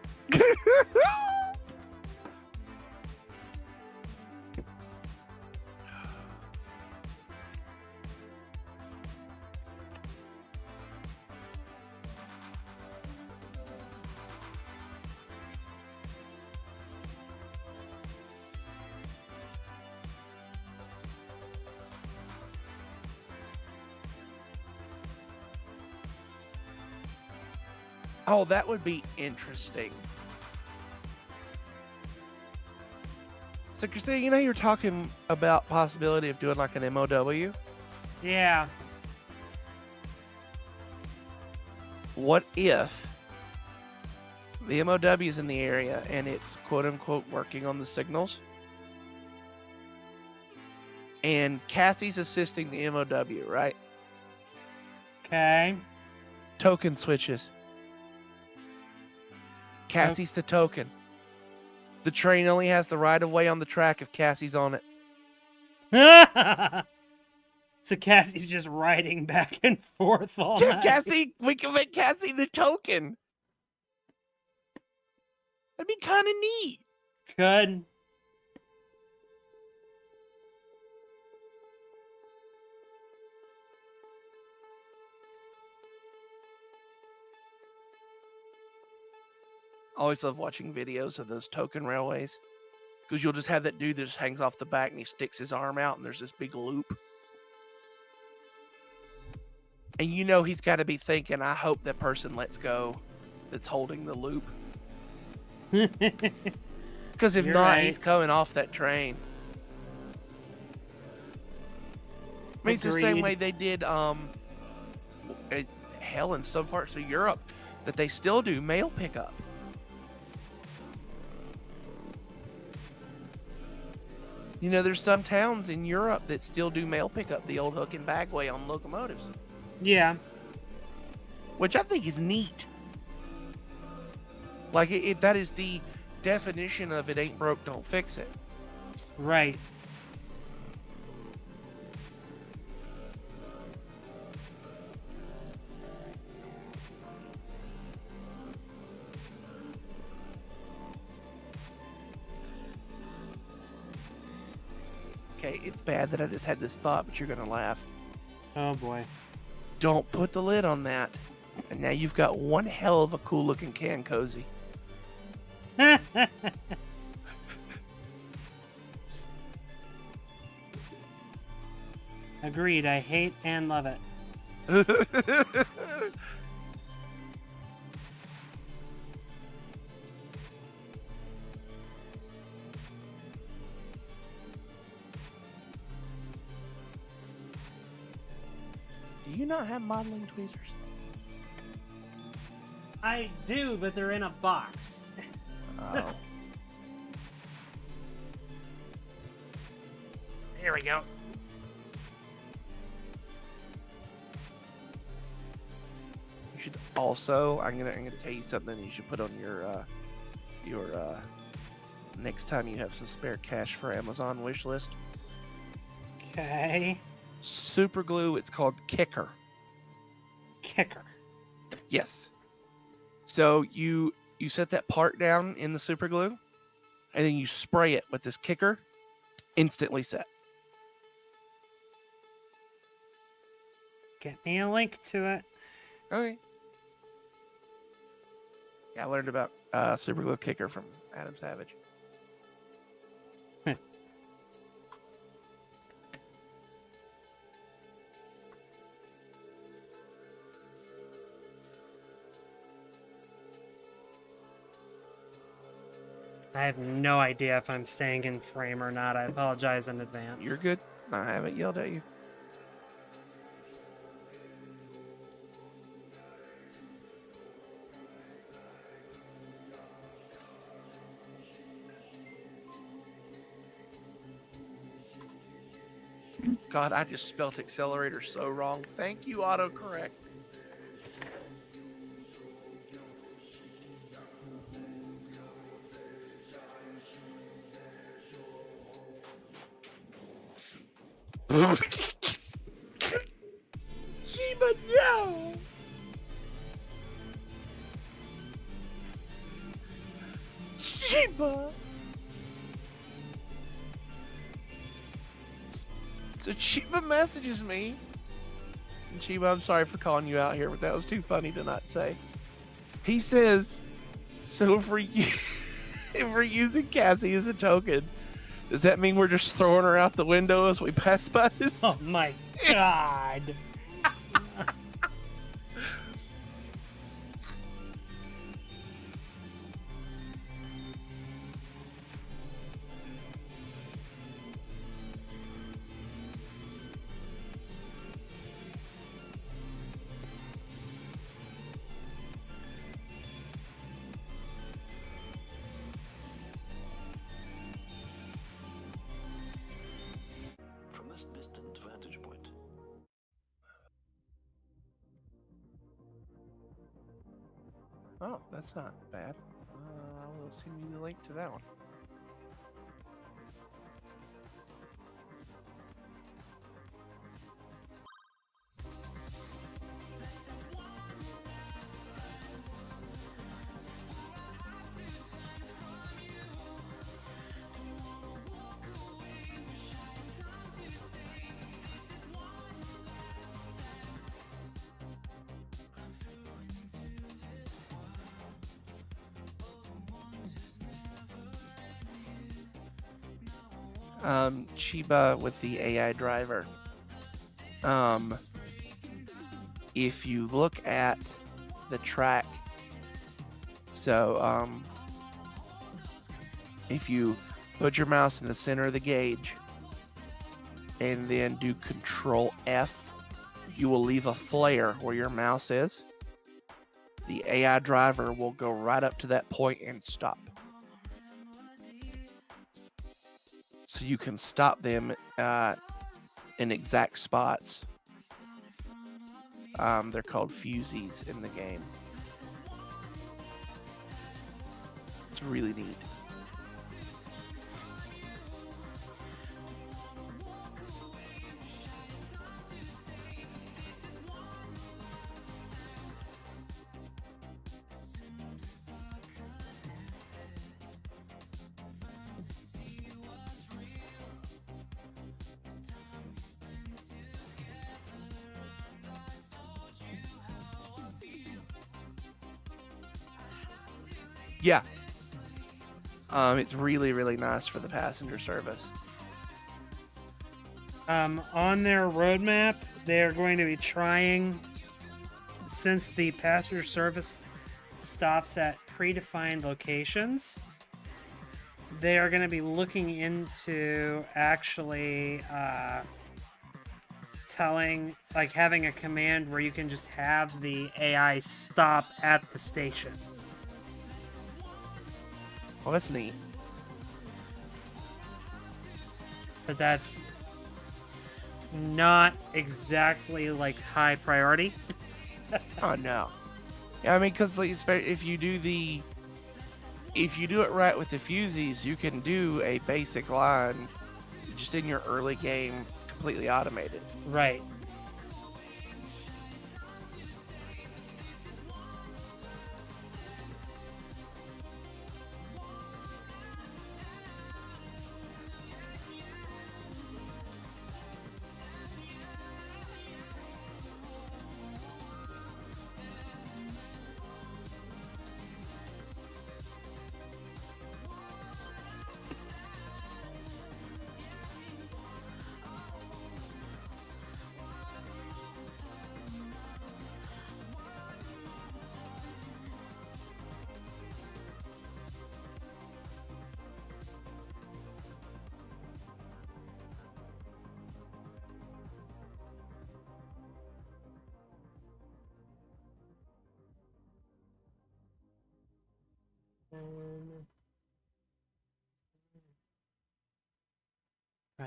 Oh, that would be interesting. So, Christina, you know you're talking about possibility of doing like an MOW? Yeah. What if the MOW is in the area and it's quote-unquote working on the signals? And Cassie's assisting the MOW, right? Okay. Token switches. Cassie's the token. The train only has the right of way on the track if Cassie's on it. So Cassie's just riding back and forth all night. Cassie, we can make Cassie the token. That'd be kind of neat. Good. I always love watching videos of those token railways, because you'll just have that dude that just hangs off the back and he sticks his arm out and there's this big loop. And you know he's got to be thinking, I hope that person lets go that's holding the loop. Because if You're not, right. he's coming off that train. I mean, it's the same Agreed. way they did, hell, in some parts of Europe, that they still do mail pickup. You know, there's some towns in Europe that still do mail pickup the old hook and bag way on locomotives, Yeah. which I think is neat. Like, that is the definition of it ain't broke, don't fix it. Right. Okay, it's bad that I just had this thought, but you're going to laugh. Oh boy. Don't put the lid on that. And now you've got one hell of a cool looking can cozy. Agreed. I hate and love it. Do you not have modeling tweezers? I do, but they're in a box. Oh. There we go. You should also, I'm gonna tell you something you should put on your next time you have some spare cash for Amazon wish list. Okay. Super glue, it's called Kicker. Kicker. Yes. So you set that part down in the super glue, and then you spray it with this Kicker, instantly set. Get me a link to it. Okay. I learned about Super Glue Kicker from Adam Savage. I have no idea if I'm staying in frame or not. I apologize in advance. You're good. I haven't yelled at you. God, I just spelt accelerator so wrong. Thank you, autocorrect. Shiba, no! Shiba! So Chiba messages me. And Chiba, I'm sorry for calling you out here, but that was too funny to not say. He says, so if we're using Cassie as a token, does that mean we're just throwing her out the window as we pass by this? Oh my god. From this distant vantage point. Oh, that's not bad. I will send you the link to that one. Chiba with the AI driver. If you look at the track, so if you put your mouse in the center of the gauge and then do Control F, you will leave a flare where your mouse is. The AI driver will go right up to that point and stop. So you can stop them in exact spots. They're called fusees in the game. It's really neat. Yeah. It's really, really nice for the passenger service. On their roadmap, they're going to be trying, since the passenger service stops at predefined locations, they are going to be looking into actually having a command where you can just have the AI stop at the station. Well, that's neat. But that's not exactly high priority. Oh no. Yeah, I mean, because if you do it right with the fusees, you can do a basic line just in your early game, completely automated. Right. Right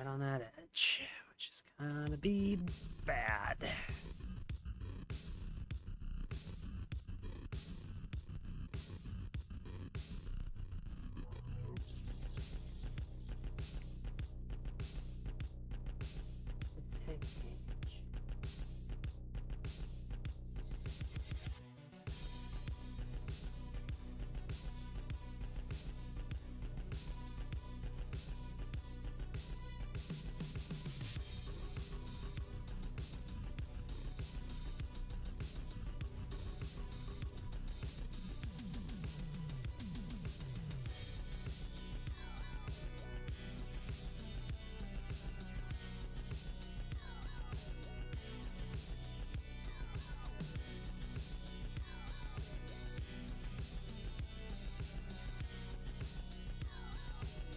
on that edge, which is gonna be bad. What's the tick gauge?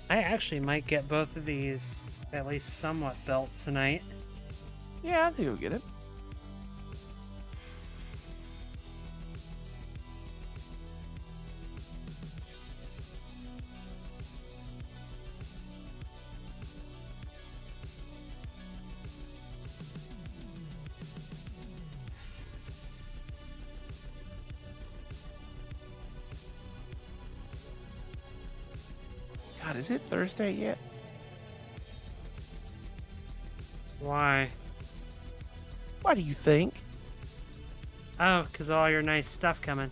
I actually might get both of these at least somewhat built tonight. Yeah, I think we'll get it. God, is it Thursday yet? Why? Why do you think? Oh, because all your nice stuff coming.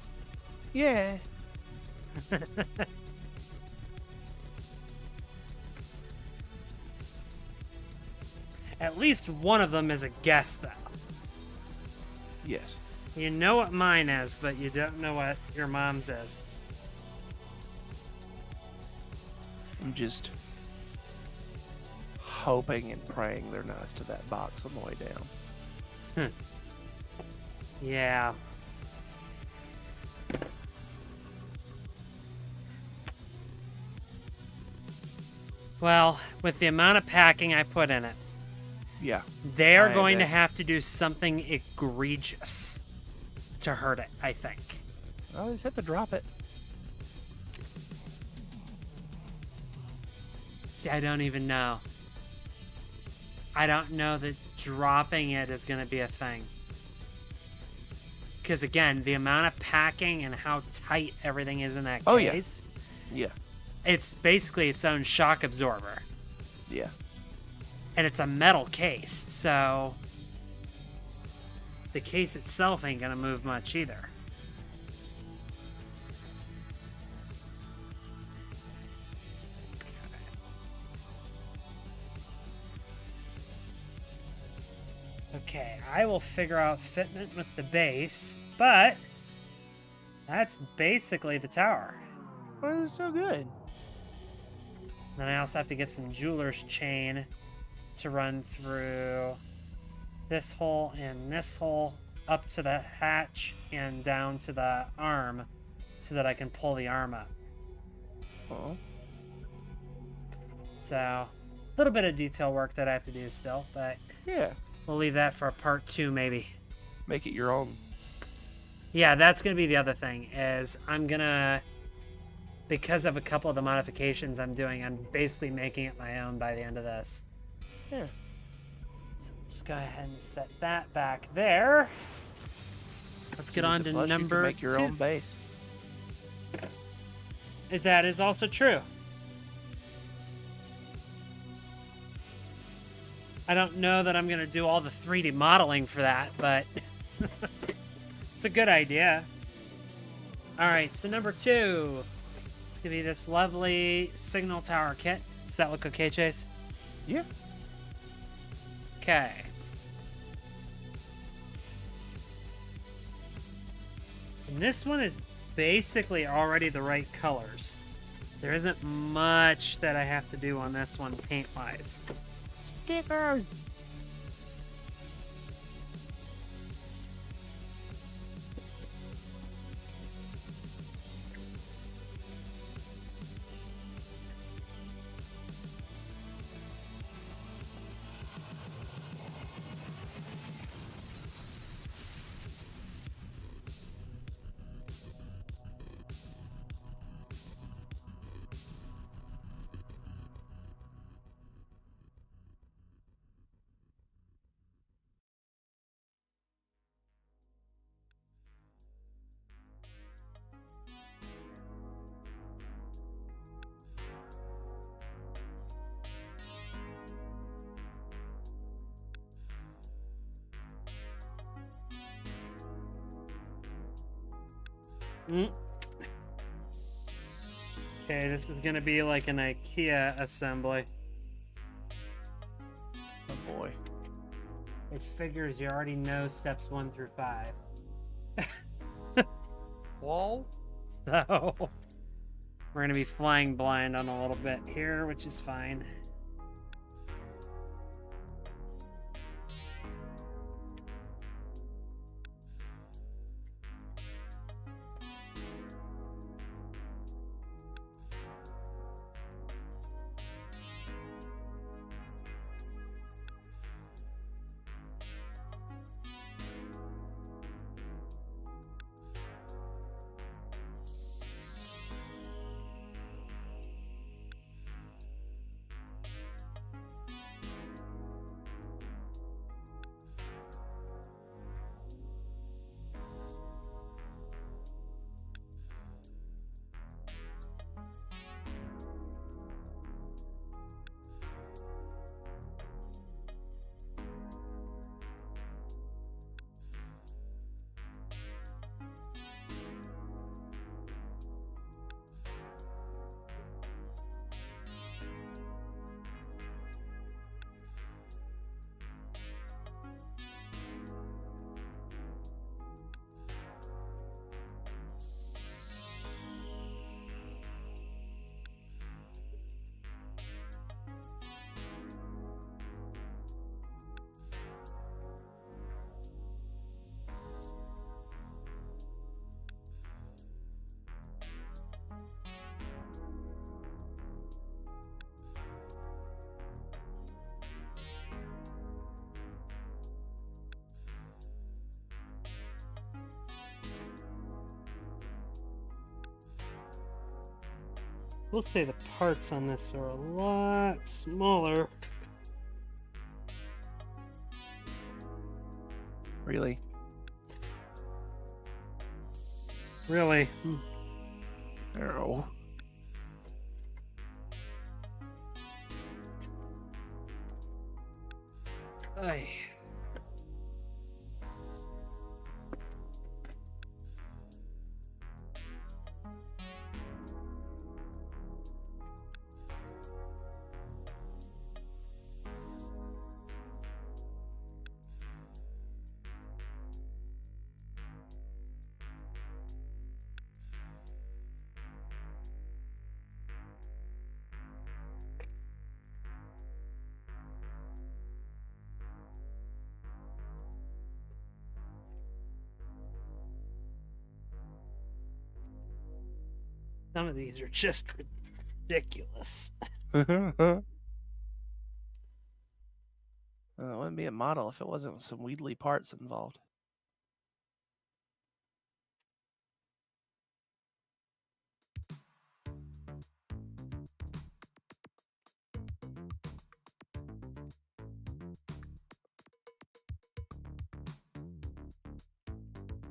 Yeah. At least one of them is a guess, though. Yes. You know what mine is, but you don't know what your mom's is. I'm just hoping and praying they're nice to that box on the way down. Yeah. Well, with the amount of packing I put in it, Yeah. they are I going to bet. have to do something egregious to hurt it, I think. Oh, they just have to drop it. See, I don't even know. I don't know that dropping it is going to be a thing. Because again, the amount of packing and how tight everything is in that Oh, yeah. case, Yeah. it's basically its own shock absorber. Yeah. And it's a metal case, so the case itself ain't going to move much either. Okay, I will figure out fitment with the base, but that's basically the tower. Well, it's so good. Then I also have to get some jeweler's chain to run through this hole and this hole up to the hatch and down to the arm so that I can pull the arm up. Oh. So, a little bit of detail work that I have to do still, but Yeah. we'll leave that for part 2 maybe. Make it your own. Yeah, that's going to be the other thing, is I'm going to, because of a couple of the modifications I'm doing, I'm basically making it my own by the end of this. Yeah. So just go ahead and set that back there. Let's get on to Plus, you can number make your 2. own base. That is also true. I don't know that I'm going to do all the 3D modeling for that, but it's a good idea. All right, so number 2. It's going to be this lovely signal tower kit. Does that look okay, Chase? Yeah. Okay. And this one is basically already the right colors. There isn't much that I have to do on this one paint-wise. Stickers. Mm. Okay, this is gonna be like an IKEA assembly. Oh boy. It figures you already know steps 1 through 5. Wall? So we're gonna be flying blind on a little bit here, which is fine. We'll say the parts on this are a lot smaller. Really? Really. No. Ay. Some of these are just ridiculous. It wouldn't be a model if it wasn't some Wheatley parts involved.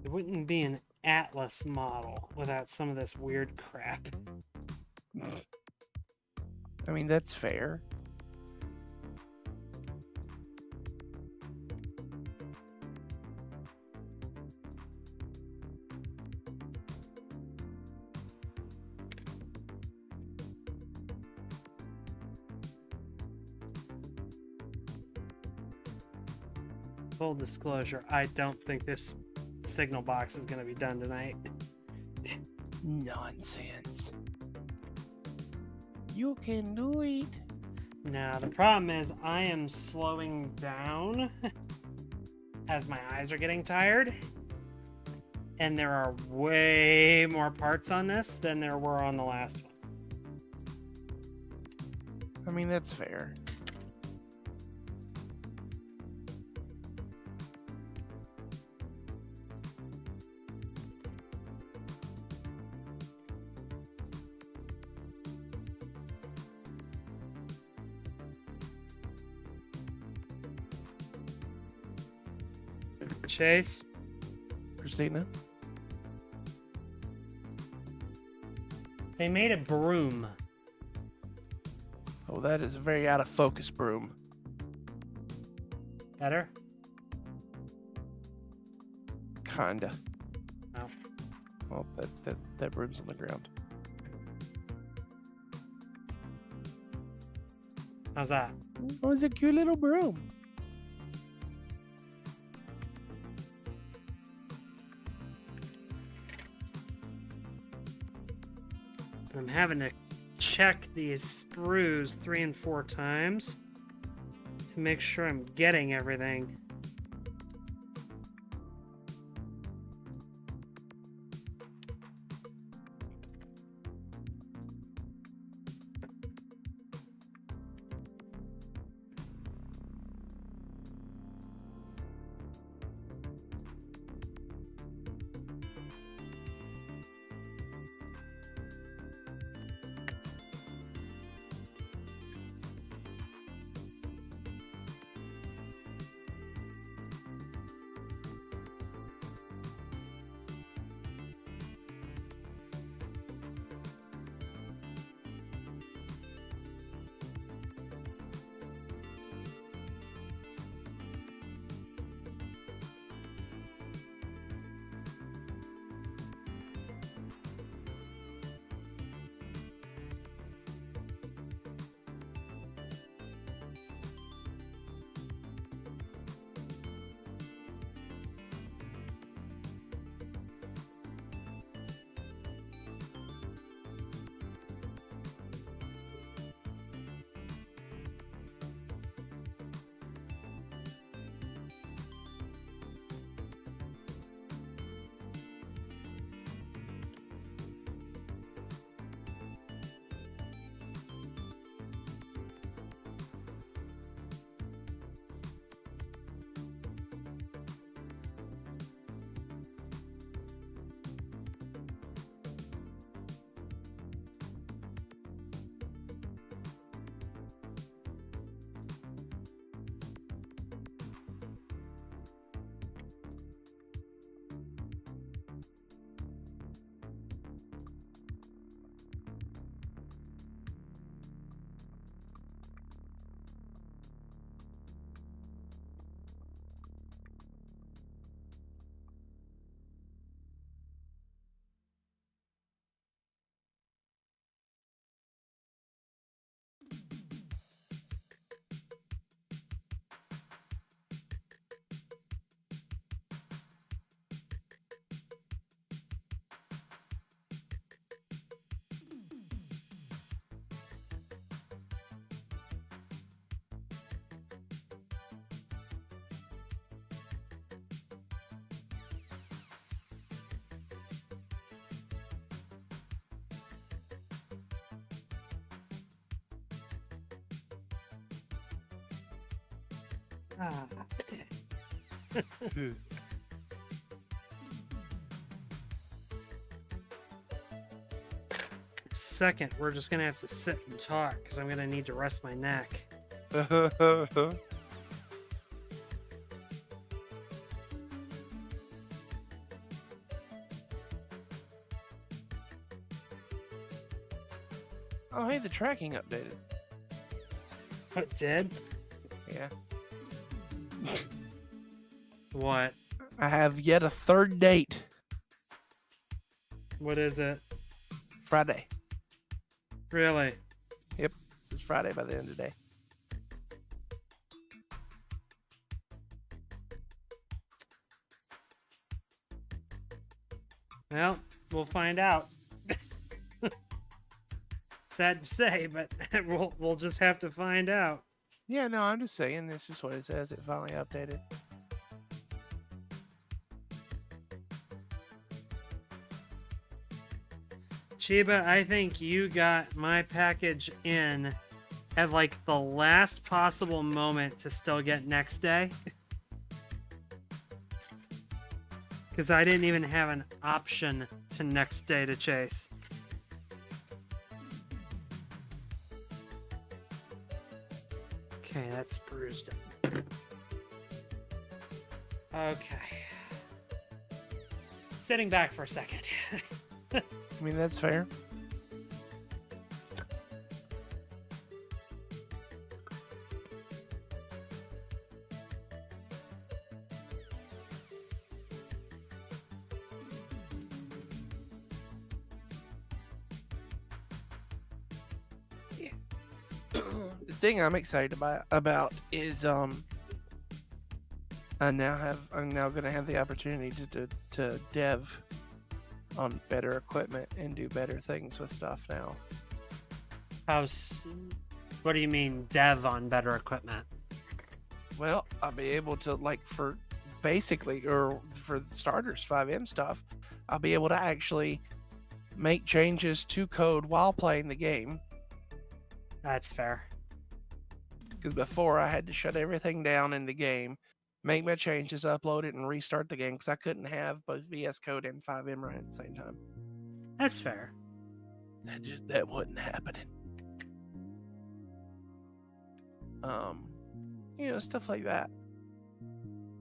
It wouldn't be an Atlas model without some of this weird crap. I mean, that's fair. Full disclosure, I don't think this signal box is going to be done tonight. Nonsense. You can do it. Now, the problem is I am slowing down as my eyes are getting tired. And there are way more parts on this than there were on the last one. I mean, that's fair. Chase, Christina? they made a broom. Oh, that is a very out of focus broom. Better? Kinda. No. Oh, that broom's on the ground. How's that? Oh, it's a cute little broom. I'm having to check these sprues 3 and 4 times to make sure I'm getting everything. Ah. Second, we're just gonna have to sit and talk because I'm gonna need to rest my neck. Oh, hey, the tracking updated. It did? Yeah. What? I have yet a third date. What is it? Friday. Really? It's Friday by the end of the day. Well, we'll find out. Sad to say, but we'll just have to find out. Yeah, no, I'm just saying. This is what it says. It finally updated. Chiba, I think you got my package in at like the last possible moment to still get next day. Because I didn't even have an option to next day to chase. Okay, that's bruised. Okay. Sitting back for a second. I mean, that's fair. the thing I'm excited about is I'm now gonna have the opportunity to dev on better equipment and do better things with stuff now. What do you mean, dev on better equipment? Well, I'll be able to, like, for basically, or for the starters 5M stuff, I'll be able to actually make changes to code while playing the game. That's fair. Because before I had to shut everything down in the game, make my changes, upload it, and restart the game because I couldn't have both VS Code and 5M running at the same time. That's fair. That wasn't happening. Stuff like that.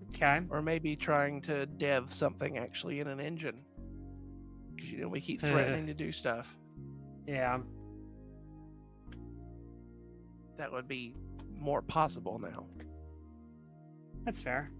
Okay. Or maybe trying to dev something actually in an engine. Because, we keep threatening to do stuff. Yeah. That would be more possible now. That's fair.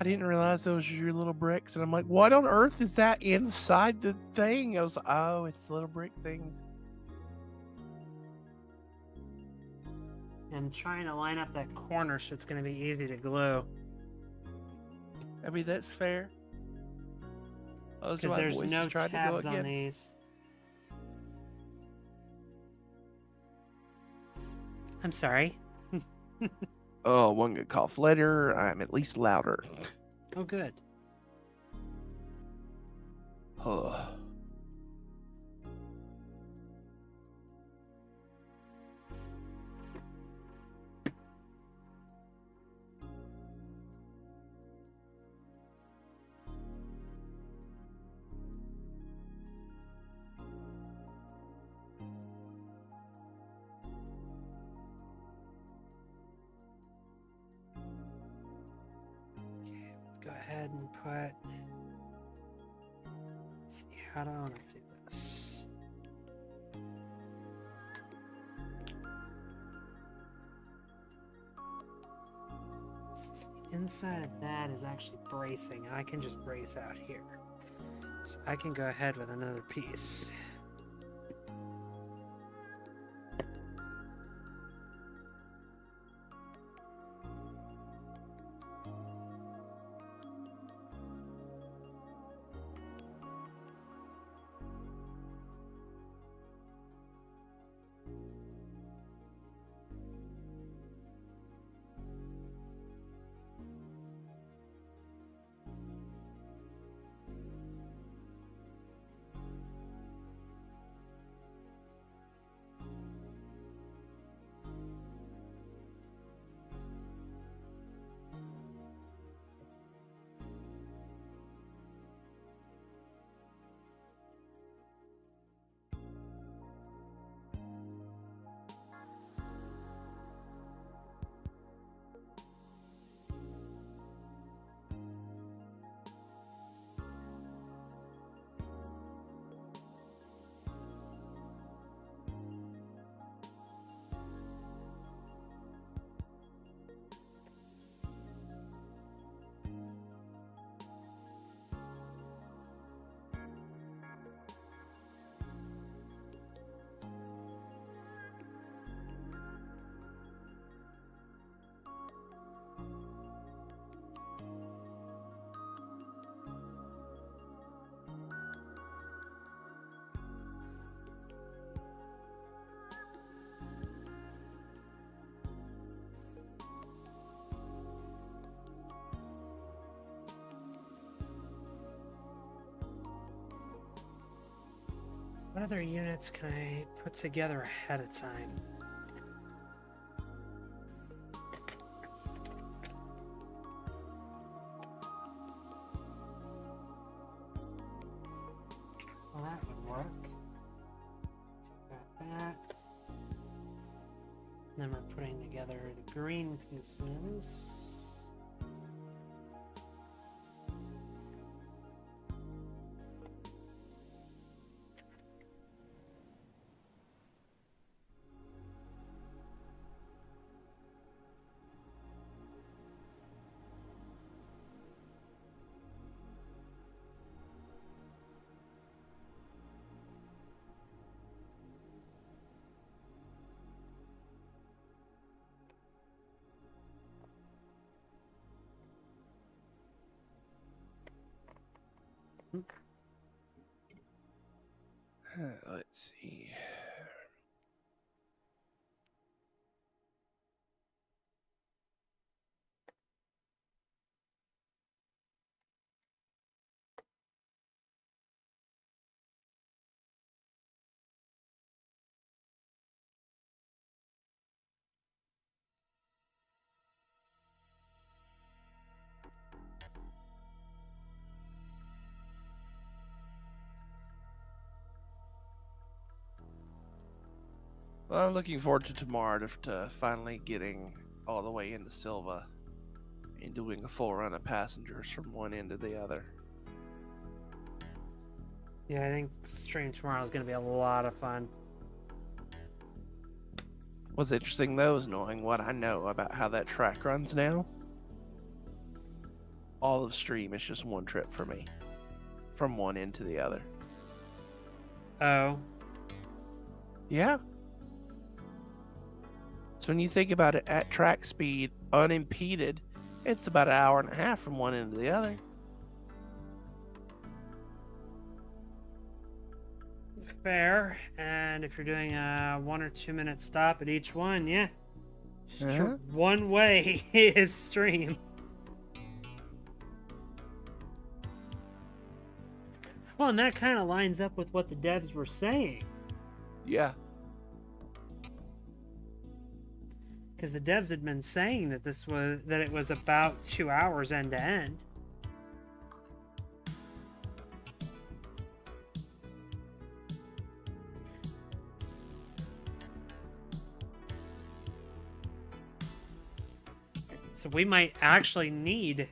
I didn't realize those were your little bricks, and I'm like, what on earth is that inside the thing? I was like, oh, it's little brick things. I'm trying to line up that corner so it's going to be easy to glue. I mean, that's fair. Because there's no tabs on these. I'm sorry. Oh, one good cough later. I'm at least louder. Oh, good. Huh. Go ahead and put. Let's see, how do I want to do this? Since the inside of that is actually bracing, I can just brace out here. So I can go ahead with another piece. What other units can I put together ahead of time? Well, that would work. So got that. Then we're putting together the green pieces. Let's see. Well, I'm looking forward to tomorrow to finally getting all the way into Silva and doing a full run of passengers from one end to the other. Yeah, I think stream tomorrow is going to be a lot of fun. What's interesting though is knowing what I know about how that track runs now. All of stream is just one trip for me, from one end to the other. Oh. Yeah. So when you think about it, at track speed, unimpeded, it's about an hour and a half from one end to the other. Fair. And if you're doing a 1 or 2 minute stop at each one, yeah. Uh-huh. One way is stream. Well, and that kind of lines up with what the devs were saying. Yeah. Because the devs had been saying that it was about 2 hours end to end. So we might actually need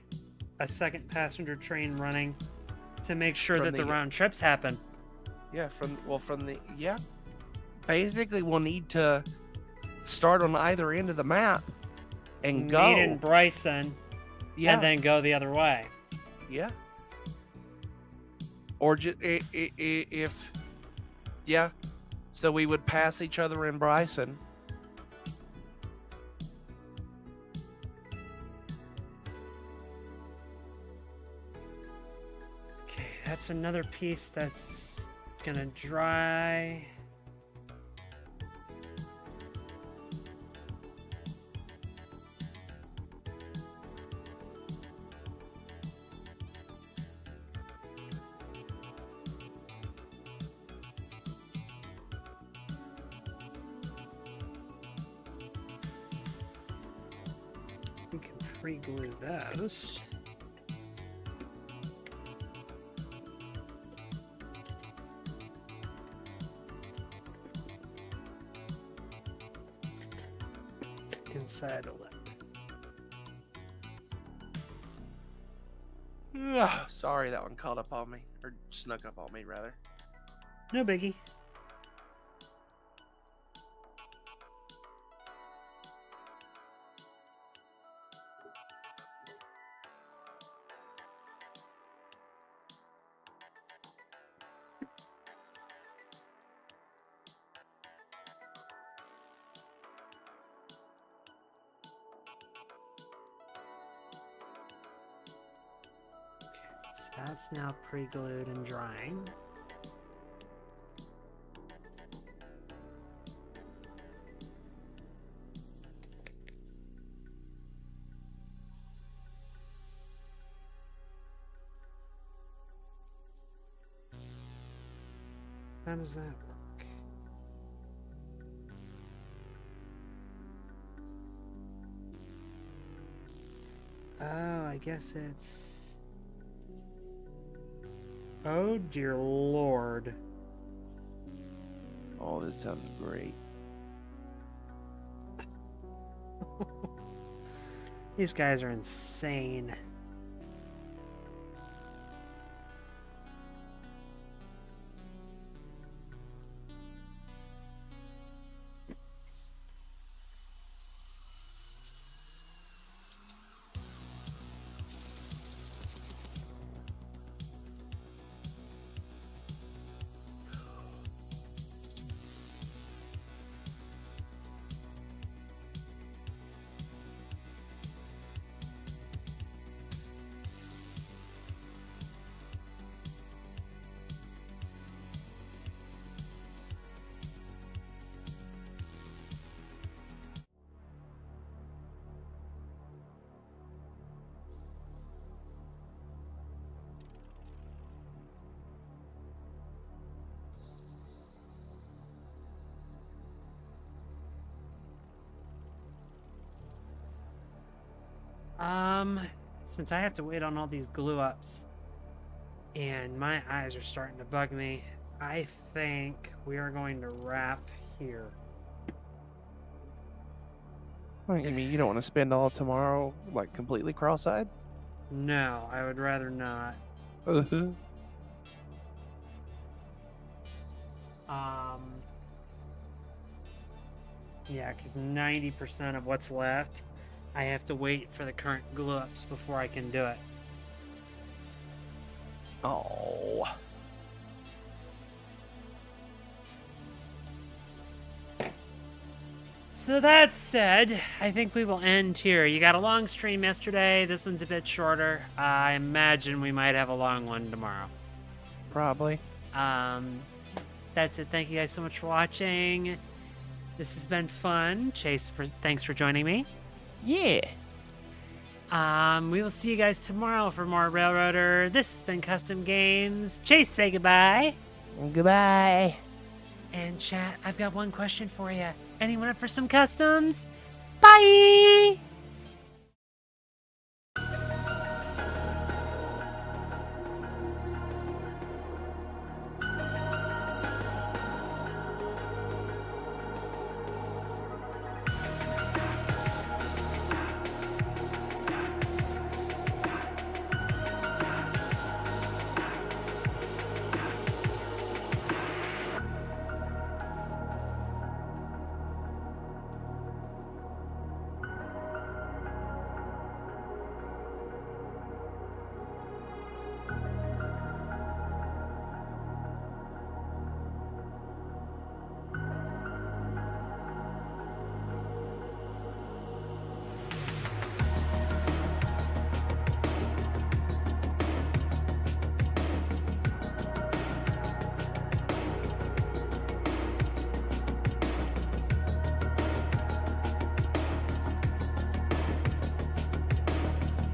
a second passenger train running to make sure that the round trips happen. Yeah, yeah. Basically, we'll need to start on either end of the map and go. Meet in Bryson, Yeah. and then go the other way. Yeah. Or just if, yeah. So we would pass each other in Bryson. Okay, that's another piece that's gonna dry. We can pre-glue those. It's inside a lip. Sorry, that one caught up on me, or snuck up on me, rather. No biggie. That's now pre-glued and drying. How does that work? Oh, I guess it's... Oh dear lord. Oh, this sounds great. These guys are insane. Since I have to wait on all these glue ups and my eyes are starting to bug me, I think we are going to wrap here. What, you mean you don't want to spend all tomorrow like completely cross-eyed? No, I would rather not. Yeah, because 90% of what's left, I have to wait for the current glue ups before I can do it. Oh. So that said, I think we will end here. You got a long stream yesterday. This one's a bit shorter. I imagine we might have a long one tomorrow. Probably. That's it. Thank you guys so much for watching. This has been fun. Chase, thanks for joining me. Yeah. We will see you guys tomorrow for more Railroader. This has been Custom Games. Chase, say goodbye. Goodbye. And chat, I've got one question for you. Anyone up for some customs? Bye!